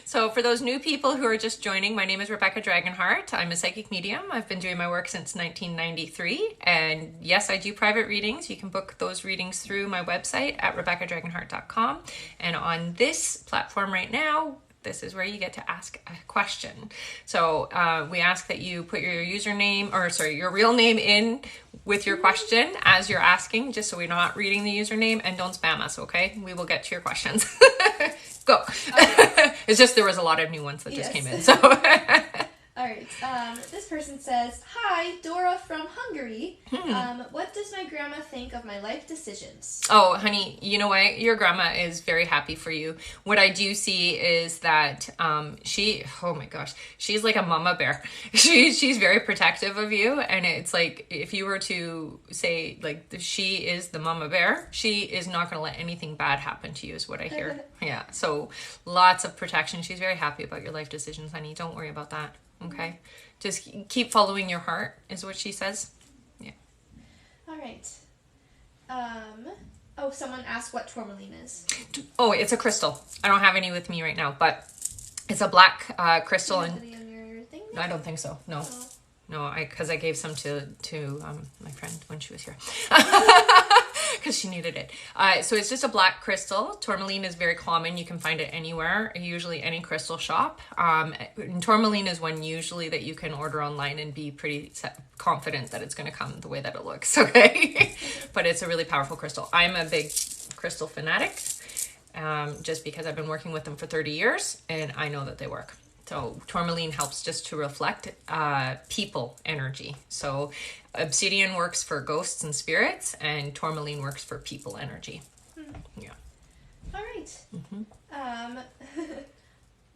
[SPEAKER 2] So for those new people who are just joining, my name is Rebecca Dragonheart. I'm a psychic medium. I've been doing my work since 1993. And yes, I do private readings. You can book those readings through my website at RebeccaDragonheart.com. And on this platform right now, this is where you get to ask a question. So we ask that you put your your real name in with your question as you're asking, just so we're not reading the username, and don't spam us, okay? We will get to your questions. Go. It's just there was a lot of new ones that just came in. So.
[SPEAKER 1] All right. This person says, hi, Dora from Hungary. What does my grandma think of my life decisions?
[SPEAKER 2] Oh, honey, you know what? Your grandma is very happy for you. What I do see is that oh my gosh, she's like a mama bear. She's very protective of you. And it's like, if you were to say, like, she is the mama bear, she is not going to let anything bad happen to you is what I hear. Yeah. So lots of protection. She's very happy about your life decisions, honey. Don't worry about that. Okay, just keep following your heart is what she says. Yeah.
[SPEAKER 1] All right. Someone asked what tourmaline is.
[SPEAKER 2] Oh, it's a crystal. I don't have any with me right now, but it's a black crystal.
[SPEAKER 1] Do you have any on your thing?
[SPEAKER 2] I don't think so. No.
[SPEAKER 1] Oh.
[SPEAKER 2] No, because I gave some to my friend when she was here. Because she needed it. So it's just a black crystal. Tourmaline is very common. You can find it anywhere, usually any crystal shop. And tourmaline is one usually that you can order online and be pretty confident that it's going to come the way that it looks, okay? But it's a really powerful crystal. I'm a big crystal fanatic, just because I've been working with them for 30 years, and I know that they work. So tourmaline helps just to reflect people energy. So obsidian works for ghosts and spirits, and tourmaline works for people energy. Yeah.
[SPEAKER 1] All right.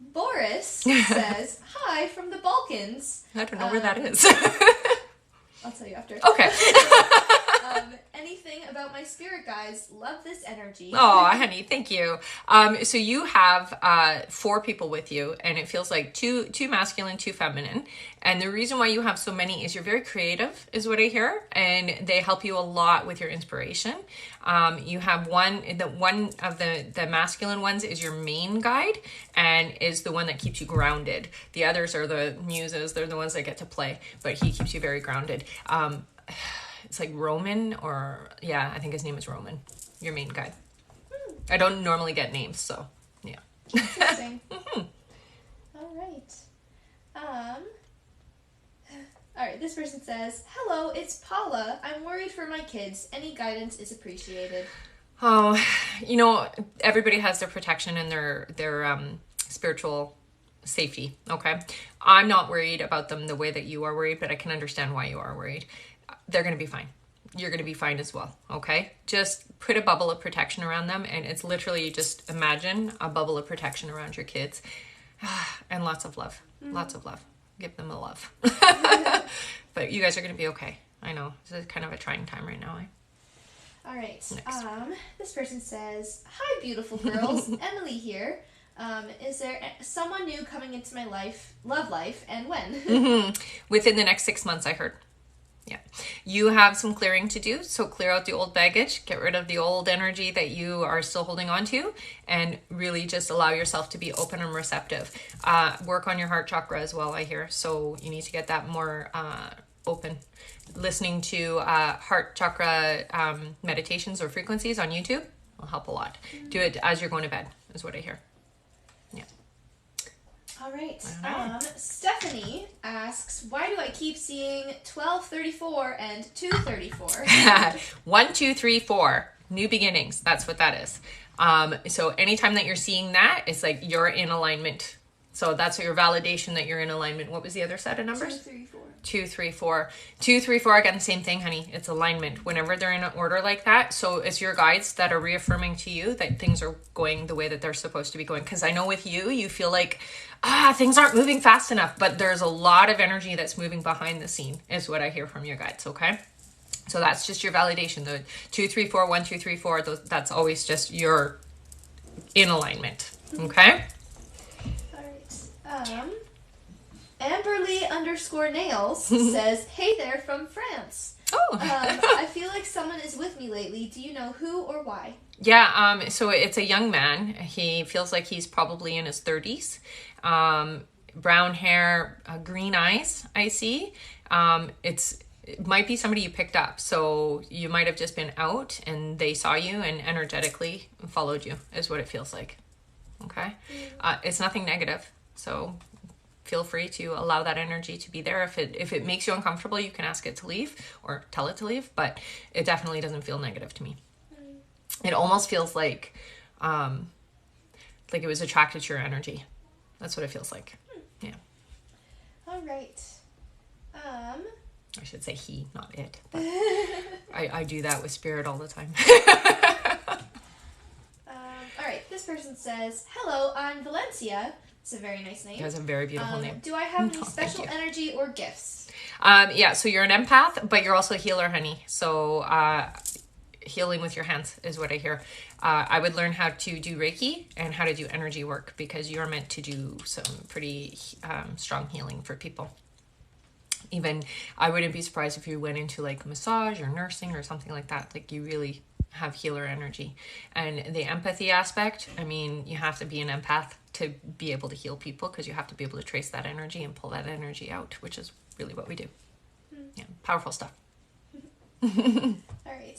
[SPEAKER 1] Boris says, hi from the Balkans.
[SPEAKER 2] I don't know where that is.
[SPEAKER 1] I'll tell you after.
[SPEAKER 2] Okay.
[SPEAKER 1] Anything about my spirit guides? Love this energy.
[SPEAKER 2] Oh, honey, thank you. So you have 4 people with you, and it feels like two masculine, 2 feminine. And the reason why you have so many is you're very creative, is what I hear, and they help you a lot with your inspiration. You have one of the masculine ones is your main guide, and is the one that keeps you grounded. The others are the muses; they're the ones that get to play, but he keeps you very grounded. It's like Roman, I think his name is Roman, your main guide. I don't normally get names, so yeah.
[SPEAKER 1] Interesting. All right. All right, this person says, hello, it's Paula. I'm worried for my kids. Any guidance is appreciated.
[SPEAKER 2] Oh, everybody has their protection and their spiritual safety, okay? I'm not worried about them the way that you are worried, but I can understand why you are worried. They're going to be fine. You're going to be fine as well, okay? Just put a bubble of protection around them, and it's literally just imagine a bubble of protection around your kids. And lots of love. Lots of love. give them the love. But you guys are going to be okay. I know. This is kind of a trying time right now.
[SPEAKER 1] All right. This person says, "Hi, beautiful girls. Emily here. Is there someone new coming into my love life, and when?"
[SPEAKER 2] Within the next 6 months, I heard. Yeah. You have some clearing to do. So clear out the old baggage, get rid of the old energy that you are still holding on to, and really just allow yourself to be open and receptive. Work on your heart chakra as well, I hear. So you need to get that more open. Listening to heart chakra meditations or frequencies on YouTube will help a lot. Do it as you're going to bed, is what I hear. Yeah.
[SPEAKER 1] All right. Stephanie asks, "Why do I keep seeing 1234 and 234?"
[SPEAKER 2] 1, 2, 3, 4. New beginnings. That's what that is. So anytime that you're seeing that, it's like you're in alignment. So that's your validation that you're in alignment. What was the other set of numbers?
[SPEAKER 1] 2, 3, 4.
[SPEAKER 2] 2, 3, 4. 2, 3, 4, again, the same thing, honey. It's alignment. Whenever they're in an order like that, so it's your guides that are reaffirming to you that things are going the way that they're supposed to be going. Because I know with you feel like, things aren't moving fast enough, but there's a lot of energy that's moving behind the scene, is what I hear from your guides, okay? So that's just your validation. The 2, 3, 4, 1, 2, 3, 4, that's always just your in alignment, okay?
[SPEAKER 1] Amberly_nails says, "Hey there from France.
[SPEAKER 2] Oh.
[SPEAKER 1] I feel like someone is with me lately. Do you know who or why?"
[SPEAKER 2] Yeah, so it's a young man. He feels like he's probably in his 30s. Brown hair, green eyes, I see. It might be somebody you picked up. So you might have just been out and they saw you and energetically followed you, is what it feels like. Okay? It's nothing negative. So feel free to allow that energy to be there. If it makes you uncomfortable, you can ask it to leave or tell it to leave, but it definitely doesn't feel negative to me. It almost feels like it was attracted to your energy. That's what it feels like. Yeah.
[SPEAKER 1] All right.
[SPEAKER 2] I should say he, not it. But I do that with spirit all the time.
[SPEAKER 1] All right. This person says, "Hello, I'm Valencia." It's a very nice name.
[SPEAKER 2] It has a very beautiful name.
[SPEAKER 1] Do I have any special energy or gifts?
[SPEAKER 2] Yeah, so you're an empath, but you're also a healer, honey. So healing with your hands is what I hear. I would learn how to do Reiki and how to do energy work, because you're meant to do some pretty strong healing for people. Even I wouldn't be surprised if you went into like massage or nursing or something like that. Like you really have healer energy. And the empathy aspect, I mean, you have to be an empath to be able to heal people, because you have to be able to trace that energy and pull that energy out, which is really what we do. Yeah, powerful stuff.
[SPEAKER 1] All right.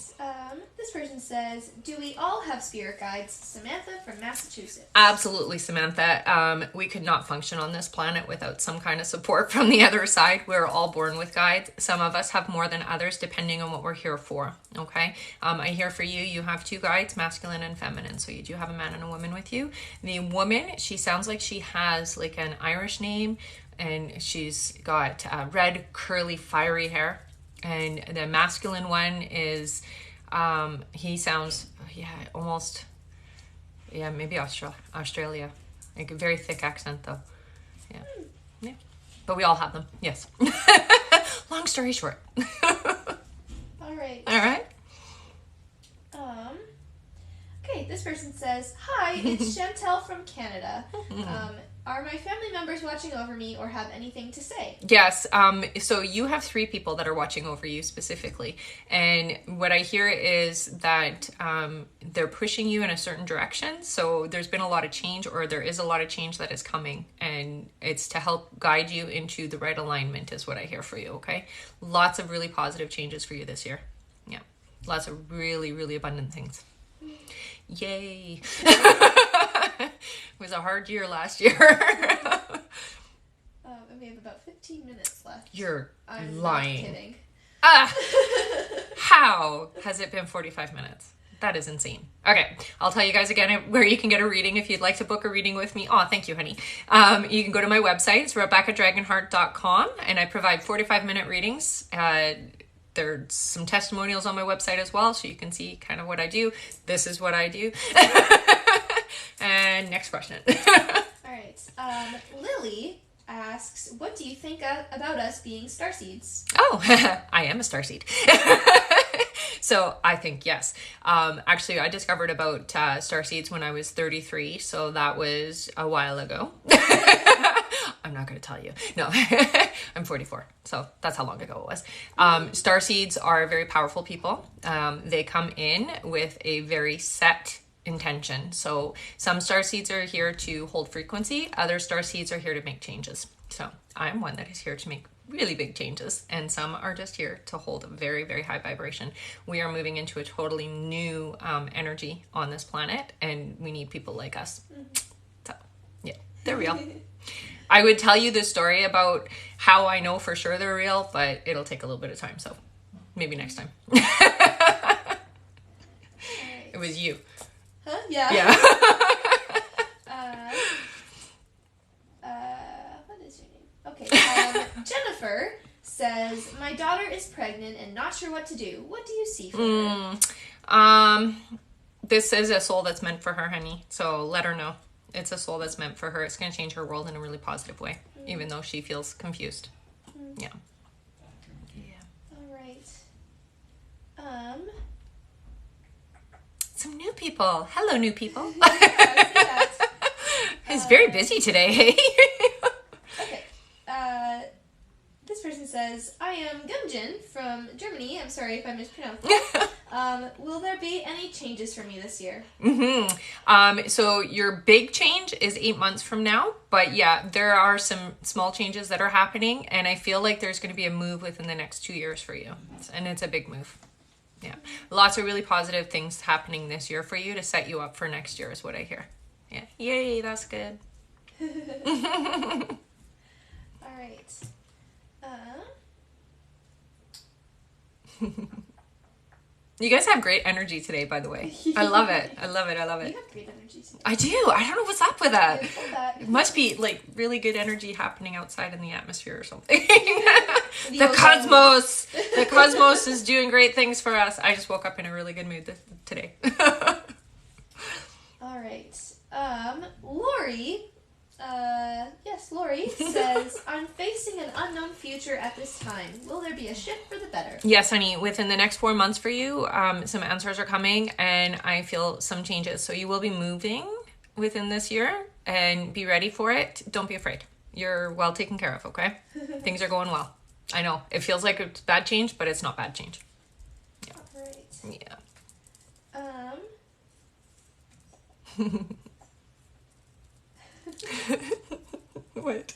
[SPEAKER 1] This person says, "Do we all have spirit guides?" Samantha from Massachusetts.
[SPEAKER 2] Absolutely, Samantha. We could not function on this planet without some kind of support from the other side. We're all born with guides. Some of us have more than others, depending on what we're here for. Okay. I hear for you, you have 2 guides, masculine and feminine. So you do have a man and a woman with you. The woman, she sounds like she has like an Irish name, and she's got red, curly, fiery hair. And the masculine one is, he sounds, almost, maybe Australia. Like a very thick accent though. Yeah. But we all have them, yes. Long story short.
[SPEAKER 1] All right.
[SPEAKER 2] All right.
[SPEAKER 1] Okay, this person says, "Hi, it's Chantel from Canada. Are my family members watching over me or have anything to say?"
[SPEAKER 2] Yes. So you have 3 people that are watching over you specifically. And what I hear is that they're pushing you in a certain direction. So there's been a lot of change, or there is a lot of change that is coming. And it's to help guide you into the right alignment is what I hear for you, okay? Lots of really positive changes for you this year. Yeah. Lots of really, really abundant things. Yay. It was a hard year last year.
[SPEAKER 1] And we have about 15 minutes left.
[SPEAKER 2] You're
[SPEAKER 1] I'm
[SPEAKER 2] lying.
[SPEAKER 1] not kidding.
[SPEAKER 2] How has it been 45 minutes? That is insane. Okay, I'll tell you guys again where you can get a reading if you'd like to book a reading with me. Oh, thank you, honey. You can go to my website. It's RebeccaDragonheart.com, and I provide 45-minute readings. There's some testimonials on my website as well, so you can see kind of what I do. This is what I do. And next question.
[SPEAKER 1] All right. Lily asks, what do you think about us being starseeds?
[SPEAKER 2] Oh, I am a starseed. So I think yes. Actually, I discovered about starseeds when I was 33, so that was a while ago. I'm not going to tell you. No, I'm 44, so that's how long ago it was. Starseeds are very powerful people. They come in with a very set intention. So some starseeds are here to hold frequency. Other starseeds are here to make changes. So I'm one that is here to make really big changes, and some are just here to hold a very, very high vibration. We are moving into a totally new energy on this planet, and we need people like us. So yeah, they're real. I would tell you the story about how I know for sure they're real, but it'll take a little bit of time, so maybe next time. It was you.
[SPEAKER 1] Huh? Yeah.
[SPEAKER 2] Yeah.
[SPEAKER 1] What is your name? Okay. Jennifer says, my daughter is pregnant and not sure what to do. What do you see for her?
[SPEAKER 2] This is a soul that's meant for her, honey. So let her know. It's a soul that's meant for her. It's going to change her world in a really positive way, even though she feels confused. Yeah.
[SPEAKER 1] All right.
[SPEAKER 2] Some new people. Hello, new people.
[SPEAKER 1] Yeah,
[SPEAKER 2] It's very busy today.
[SPEAKER 1] okay. This person says, I am Gunjin from Germany. I'm sorry if I mispronounced that. Will there be any changes for me this year?
[SPEAKER 2] So your big change is 8 months from now. But yeah, there are some small changes that are happening. And I feel like there's going to be a move within the next 2 years for you. And it's a big move. Yeah. Lots of really positive things happening this year for you to set you up for next year is what I hear. Yeah. Yay, that's good.
[SPEAKER 1] All right.
[SPEAKER 2] You guys have great energy today, by the way. I love it. I love it. I love it.
[SPEAKER 1] You have great energy today.
[SPEAKER 2] I do. I don't know what's up with that.
[SPEAKER 1] Yeah,
[SPEAKER 2] It must be like really good energy happening outside in the atmosphere or something.
[SPEAKER 1] The
[SPEAKER 2] The
[SPEAKER 1] ozone.
[SPEAKER 2] cosmos. The cosmos is doing great things for us. I just woke up in a really good mood today.
[SPEAKER 1] All right. Lori. Yes, Lori says, I'm facing an unknown future at this time. Will there be a shift for the better?
[SPEAKER 2] Yes, honey. Within the next 4 months for you, some answers are coming, and I feel some changes. So you will be moving within this year, and be ready for it. Don't be afraid. You're well taken care of, okay? Things are going well. I know. It feels like it's bad change, but it's not bad change. Yeah.
[SPEAKER 1] All right.
[SPEAKER 2] Yeah. What?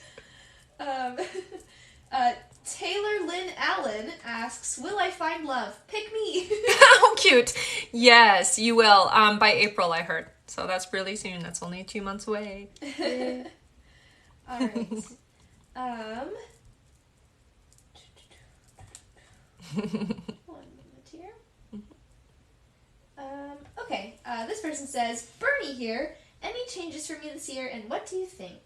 [SPEAKER 1] Taylor Lynn Allen asks, will I find love? Pick me.
[SPEAKER 2] How cute. Yes, you will. By April, I heard. So that's really soon. That's only 2 months away.
[SPEAKER 1] All right. One moment here. Okay. This person says, Bernie here. Any changes for me this year, and what do you think?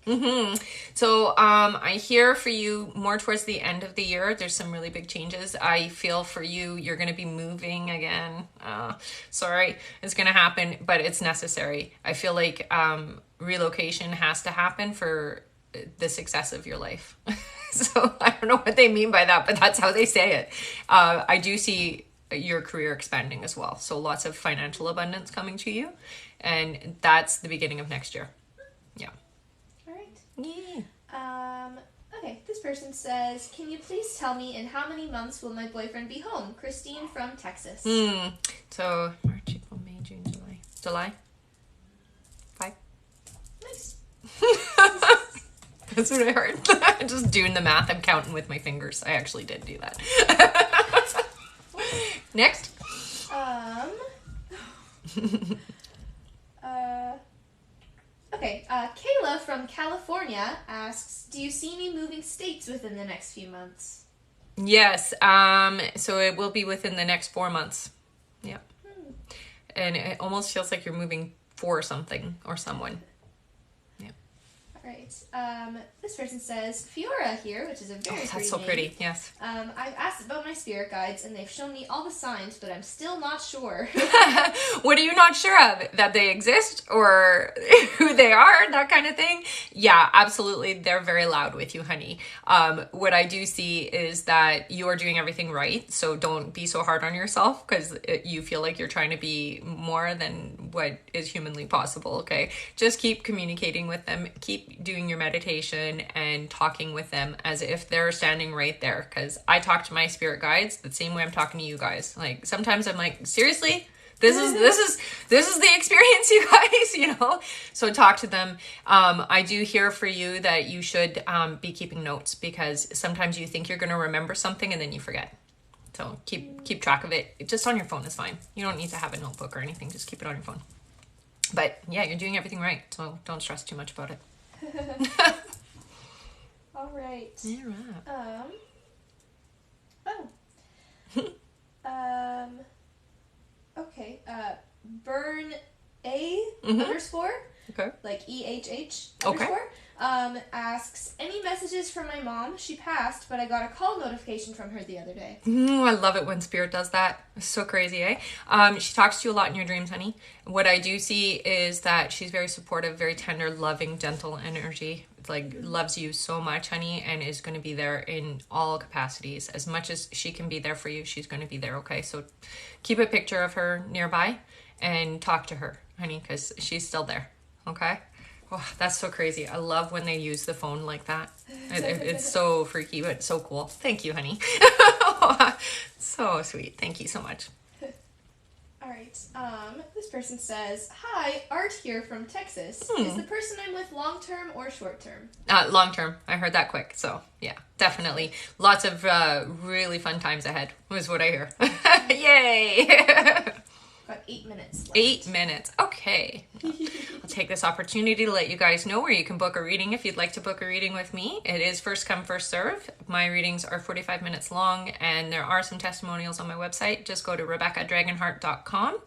[SPEAKER 2] So I hear for you more towards the end of the year, there's some really big changes. I feel for you, you're going to be moving again. Sorry, it's going to happen, but it's necessary. I feel like relocation has to happen for the success of your life. So I don't know what they mean by that, but that's how they say it. I do see your career expanding as well. So lots of financial abundance coming to you. And that's the beginning of next year. Yeah.
[SPEAKER 1] All right.
[SPEAKER 2] Yeah.
[SPEAKER 1] Okay, this person says, can you please tell me in how many months will my boyfriend be home? Christine from Texas.
[SPEAKER 2] So March, April, May, June, July. July? 5?
[SPEAKER 1] Nice.
[SPEAKER 2] That's what I heard. I'm just doing the math. I'm counting with my fingers. I actually did do that. Next.
[SPEAKER 1] Okay, Kayla from California asks, do you see me moving states within the next few months?
[SPEAKER 2] Yes. So it will be within the next 4 months. Yeah. And it almost feels like you're moving for something or someone. Yeah.
[SPEAKER 1] All right. This person says, Fiora here, which is a very pretty
[SPEAKER 2] That's so
[SPEAKER 1] name.
[SPEAKER 2] pretty, yes.
[SPEAKER 1] I've asked about my spirit guides, and they've shown me all the signs, but I'm still not sure.
[SPEAKER 2] What are you not sure of? That they exist or who they are, that kind of thing? Yeah, absolutely. They're very loud with you, honey. What I do see is that you are doing everything right, so don't be so hard on yourself because you feel like you're trying to be more than what is humanly possible, okay? Just keep communicating with them, keep doing your meditation and talking with them as if they're standing right there, because I talk to my spirit guides the same way I'm talking to you guys. Like sometimes I'm like, seriously? This is the experience, you guys, you know? So talk to them. I do hear for you that you should be keeping notes, because sometimes you think you're going to remember something and then you forget. So keep track of it. Just on your phone is fine. You don't need to have a notebook or anything. Just keep it on your phone. But yeah, you're doing everything right. So don't stress too much about it.
[SPEAKER 1] All right.
[SPEAKER 2] Yeah, right.
[SPEAKER 1] Okay. Burn A underscore.
[SPEAKER 2] Okay.
[SPEAKER 1] Like EHH
[SPEAKER 2] Okay.
[SPEAKER 1] underscore. Asks, any messages from my mom? She passed, but I got a call notification from her the other day.
[SPEAKER 2] I love it when spirit does that. It's so crazy, eh? She talks to you a lot in your dreams, honey. What I do see is that she's very supportive, very tender, loving, gentle energy. Like loves you so much, honey, and is going to be there in all capacities. As much as she can be there for you, she's going to be there, okay? So keep a picture of her nearby and talk to her, honey, because she's still there, okay? Oh, that's so crazy. I love when they use the phone like that. It's so freaky, but so cool. Thank you, honey. So sweet. Thank you so much.
[SPEAKER 1] All right. This person says, hi, Art here from Texas. Is the person I'm with long-term or short-term?
[SPEAKER 2] Long-term. I heard that quick. So yeah, definitely. Lots of really fun times ahead was what I hear. Yay.
[SPEAKER 1] Got 8 minutes left.
[SPEAKER 2] 8 minutes. Okay. I'll take this opportunity to let you guys know where you can book a reading if you'd like to book a reading with me. It is first come, first serve. My readings are 45 minutes long, and there are some testimonials on my website. Just go to RebeccaDragonheart.com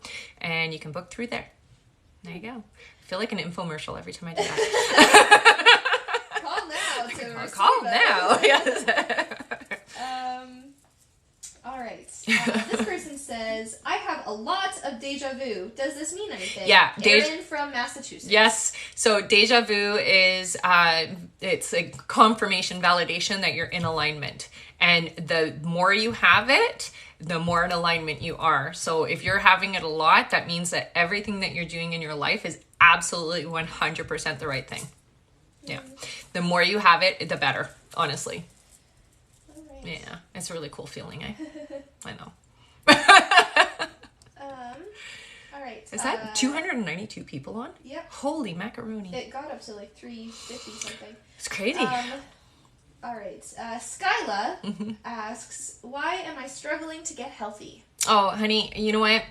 [SPEAKER 2] and you can book through there. There you go. I feel like an infomercial every time I do that.
[SPEAKER 1] Call now to
[SPEAKER 2] Call now. Yes.
[SPEAKER 1] All right. This person says, I have a lot of deja vu. Does this mean anything?
[SPEAKER 2] Yeah.
[SPEAKER 1] Erin from Massachusetts.
[SPEAKER 2] Yes. So deja vu is, it's a confirmation validation that you're in alignment. And the more you have it, the more in alignment you are. So if you're having it a lot, that means that everything that you're doing in your life is absolutely 100% the right thing. Yeah. The more you have it, the better, honestly. Yeah, it's a really cool feeling, eh? I know.
[SPEAKER 1] All right.
[SPEAKER 2] Is that 292 people on?
[SPEAKER 1] Yep.
[SPEAKER 2] Holy macaroni.
[SPEAKER 1] It got up to like 350 something.
[SPEAKER 2] It's crazy.
[SPEAKER 1] All right. Skyla asks, why am I struggling to get healthy?
[SPEAKER 2] Oh, honey, you know what?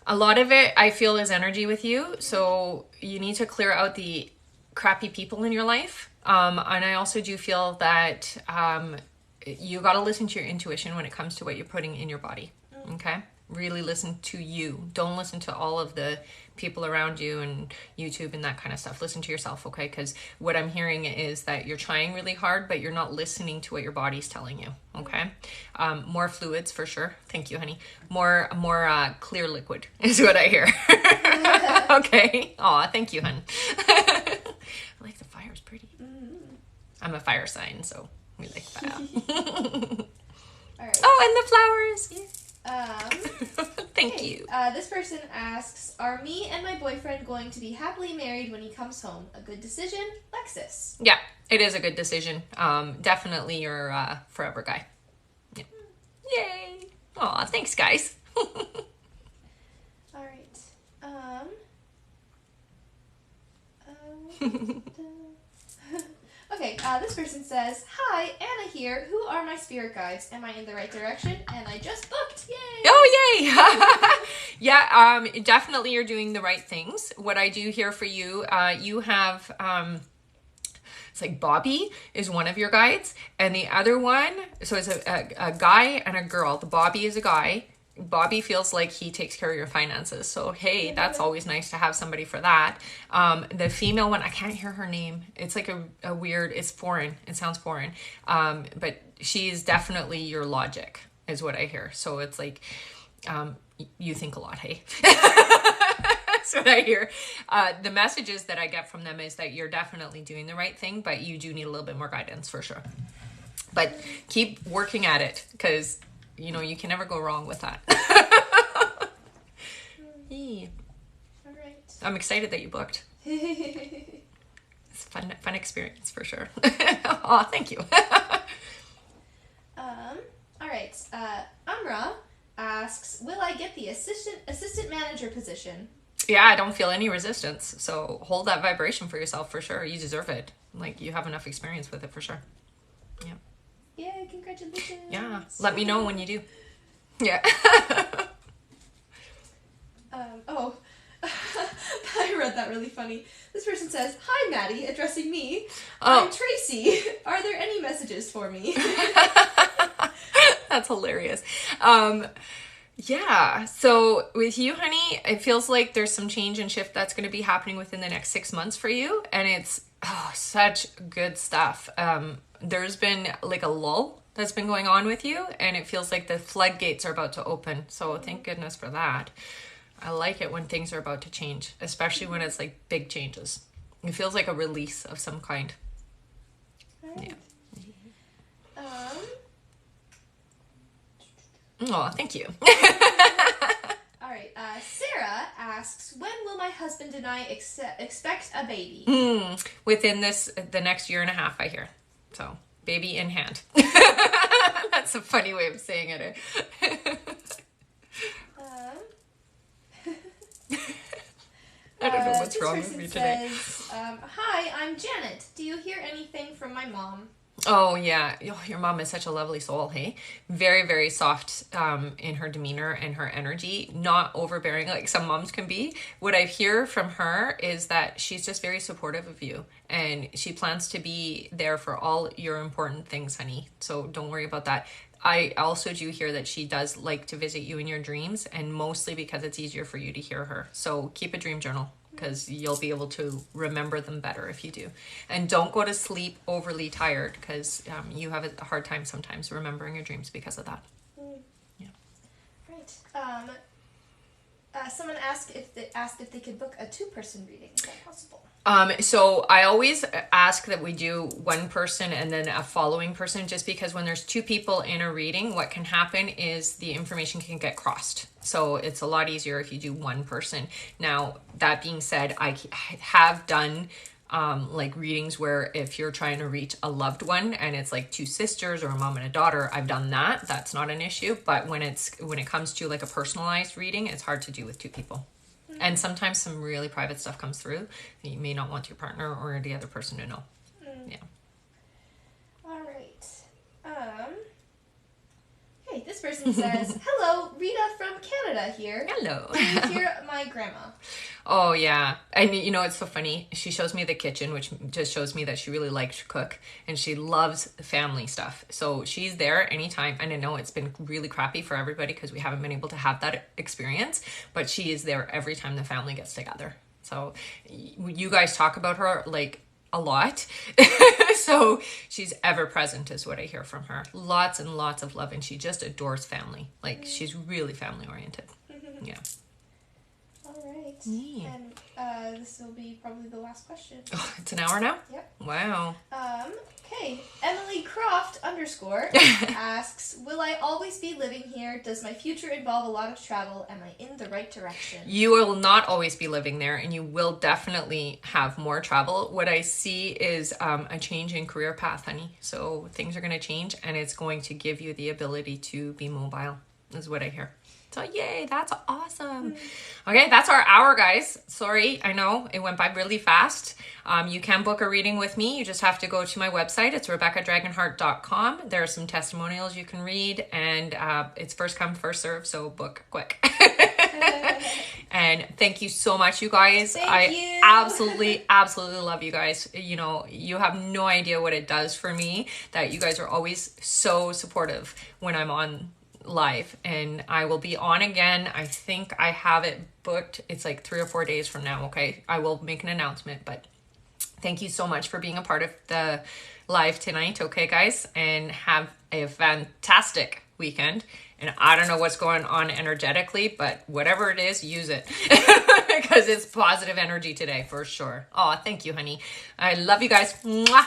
[SPEAKER 2] A lot of it, I feel, is energy with you. So you need to clear out the crappy people in your life. And I also do feel that you got to listen to your intuition when it comes to what you're putting in your body. Okay? Really listen to you. Don't listen to all of the people around you and YouTube and that kind of stuff. Listen to yourself, okay? Because what I'm hearing is that you're trying really hard, but you're not listening to what your body's telling you, okay? More fluids for sure. Thank you, honey. More clear liquid is what I hear. Okay. Aw, thank you, hun. I like the fire's pretty. I'm a fire sign, so we like that.
[SPEAKER 1] All right.
[SPEAKER 2] Oh, and the flowers. Thank you.
[SPEAKER 1] This person asks, are me and my boyfriend going to be happily married when he comes home? A good decision? Lexus.
[SPEAKER 2] Yeah, it is a good decision. Definitely your forever guy. Yeah. Yay. Aw, thanks, guys.
[SPEAKER 1] All right. Okay, this person says, hi, Anna here. Who are my spirit guides? Am I in the right direction? And I just booked. Yay!
[SPEAKER 2] Oh, yay! Yeah, definitely you're doing the right things. What I do here for you, you have, it's like Bobby is one of your guides. And the other one, so it's a guy and a girl. The Bobby is a guy. Bobby feels like he takes care of your finances. So, hey, that's always nice to have somebody for that. The female one, I can't hear her name. It's like a weird, it's foreign. It sounds foreign. But she's definitely your logic is what I hear. So it's like, you think a lot, hey? That's what I hear. The messages that I get from them is that you're definitely doing the right thing, but you do need a little bit more guidance for sure. But keep working at it because, you know, you can never go wrong with that. Yeah.
[SPEAKER 1] All right.
[SPEAKER 2] I'm excited that you booked. It's a fun experience for sure. Oh, thank you.
[SPEAKER 1] All right. Umra asks, will I get the assistant manager position?
[SPEAKER 2] Yeah, I don't feel any resistance. So hold that vibration for yourself for sure. You deserve it. Like, you have enough experience with it for sure. Yeah.
[SPEAKER 1] Yay, congratulations.
[SPEAKER 2] Yeah. Let me know when you do. Yeah.
[SPEAKER 1] I read that really funny. This person says, hi, Maddie, addressing me. I'm Tracy. Are there any messages for me?
[SPEAKER 2] That's hilarious. Yeah. So with you, honey, it feels like there's some change and shift that's going to be happening within the next 6 months for you. And it's such good stuff. There's been like a lull that's been going on with you, and it feels like the floodgates are about to open. So thank goodness for that. I like it when things are about to change, especially when it's like big changes. It feels like a release of some kind.
[SPEAKER 1] Right.
[SPEAKER 2] Yeah. Oh, thank you.
[SPEAKER 1] All right. Sarah asks, when will my husband and I expect a baby?
[SPEAKER 2] Within the next year and a half, I hear. So, baby in hand. That's a funny way of saying it. I don't know what's wrong with me today.
[SPEAKER 1] Says, hi, I'm Janet. Do you hear anything from my mom?
[SPEAKER 2] Oh, yeah. Oh, your mom is such a lovely soul, hey? Very, very soft in her demeanor and her energy. Not overbearing like some moms can be. What I hear from her is that she's just very supportive of you. And she plans to be there for all your important things, honey. So don't worry about that. I also do hear that she does like to visit you in your dreams, and mostly because it's easier for you to hear her. So keep a dream journal, because you'll be able to remember them better if you do. And don't go to sleep overly tired, because you have a hard time sometimes remembering your dreams because of that. Yeah.
[SPEAKER 1] Right. Someone asked if they could book a 2-person reading. Is that possible?
[SPEAKER 2] So I always ask that we do one person and then a following person, just because when there's 2 people in a reading, what can happen is the information can get crossed. So it's a lot easier if you do one person. Now, that being said, I have done like readings where if you're trying to reach a loved one and it's like 2 sisters or a mom and a daughter, I've done that. That's not an issue. But when it comes to like a personalized reading, it's hard to do with 2 people. And sometimes some really private stuff comes through that you may not want your partner or the other person to know. Yeah.
[SPEAKER 1] All right. Hey, this person says, hello, Rita from Canada here.
[SPEAKER 2] Hello.
[SPEAKER 1] Can you hear my grandma?
[SPEAKER 2] Oh, yeah. And you know, it's so funny. She shows me the kitchen, which just shows me that she really likes to cook, and she loves family stuff. So she's there anytime. And I know it's been really crappy for everybody because we haven't been able to have that experience, but she is there every time the family gets together. So you guys talk about her like a lot. So she's ever present is what I hear from her. Lots and lots of love, and she just adores family. Like, she's really family oriented. Yeah.
[SPEAKER 1] All right.
[SPEAKER 2] Yeah.
[SPEAKER 1] And this will be probably the last question.
[SPEAKER 2] Oh, it's an hour now?
[SPEAKER 1] Yep.
[SPEAKER 2] Wow.
[SPEAKER 1] Okay. Emily Croft _ asks, will I always be living here? Does my future involve a lot of travel? Am I in the right direction?
[SPEAKER 2] You will not always be living there, and you will definitely have more travel. What I see is a change in career path, honey. So things are going to change, and it's going to give you the ability to be mobile, is what I hear. So yay, that's awesome. Okay, that's our hour, guys. Sorry, I know it went by really fast. You can book a reading with me. You just have to go to my website. It's RebeccaDragonheart.com. There are some testimonials you can read, and it's first come, first serve, so book quick. And thank you so much, you guys. I absolutely love you guys. You know, you have no idea what it does for me that you guys are always so supportive when I'm on live, and I will be on again. I think I have it booked. It's like 3 or 4 days from now. Okay. I will make an announcement, but thank you so much for being a part of the live tonight. Okay, guys, and have a fantastic weekend. And I don't know what's going on energetically, but whatever it is, use it because it's positive energy today for sure. Oh, thank you, honey. I love you guys. Mwah.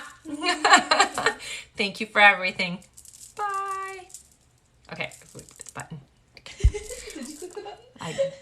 [SPEAKER 2] Thank you for everything. Bye. Okay, button.
[SPEAKER 1] Did you click the button?
[SPEAKER 2] I did.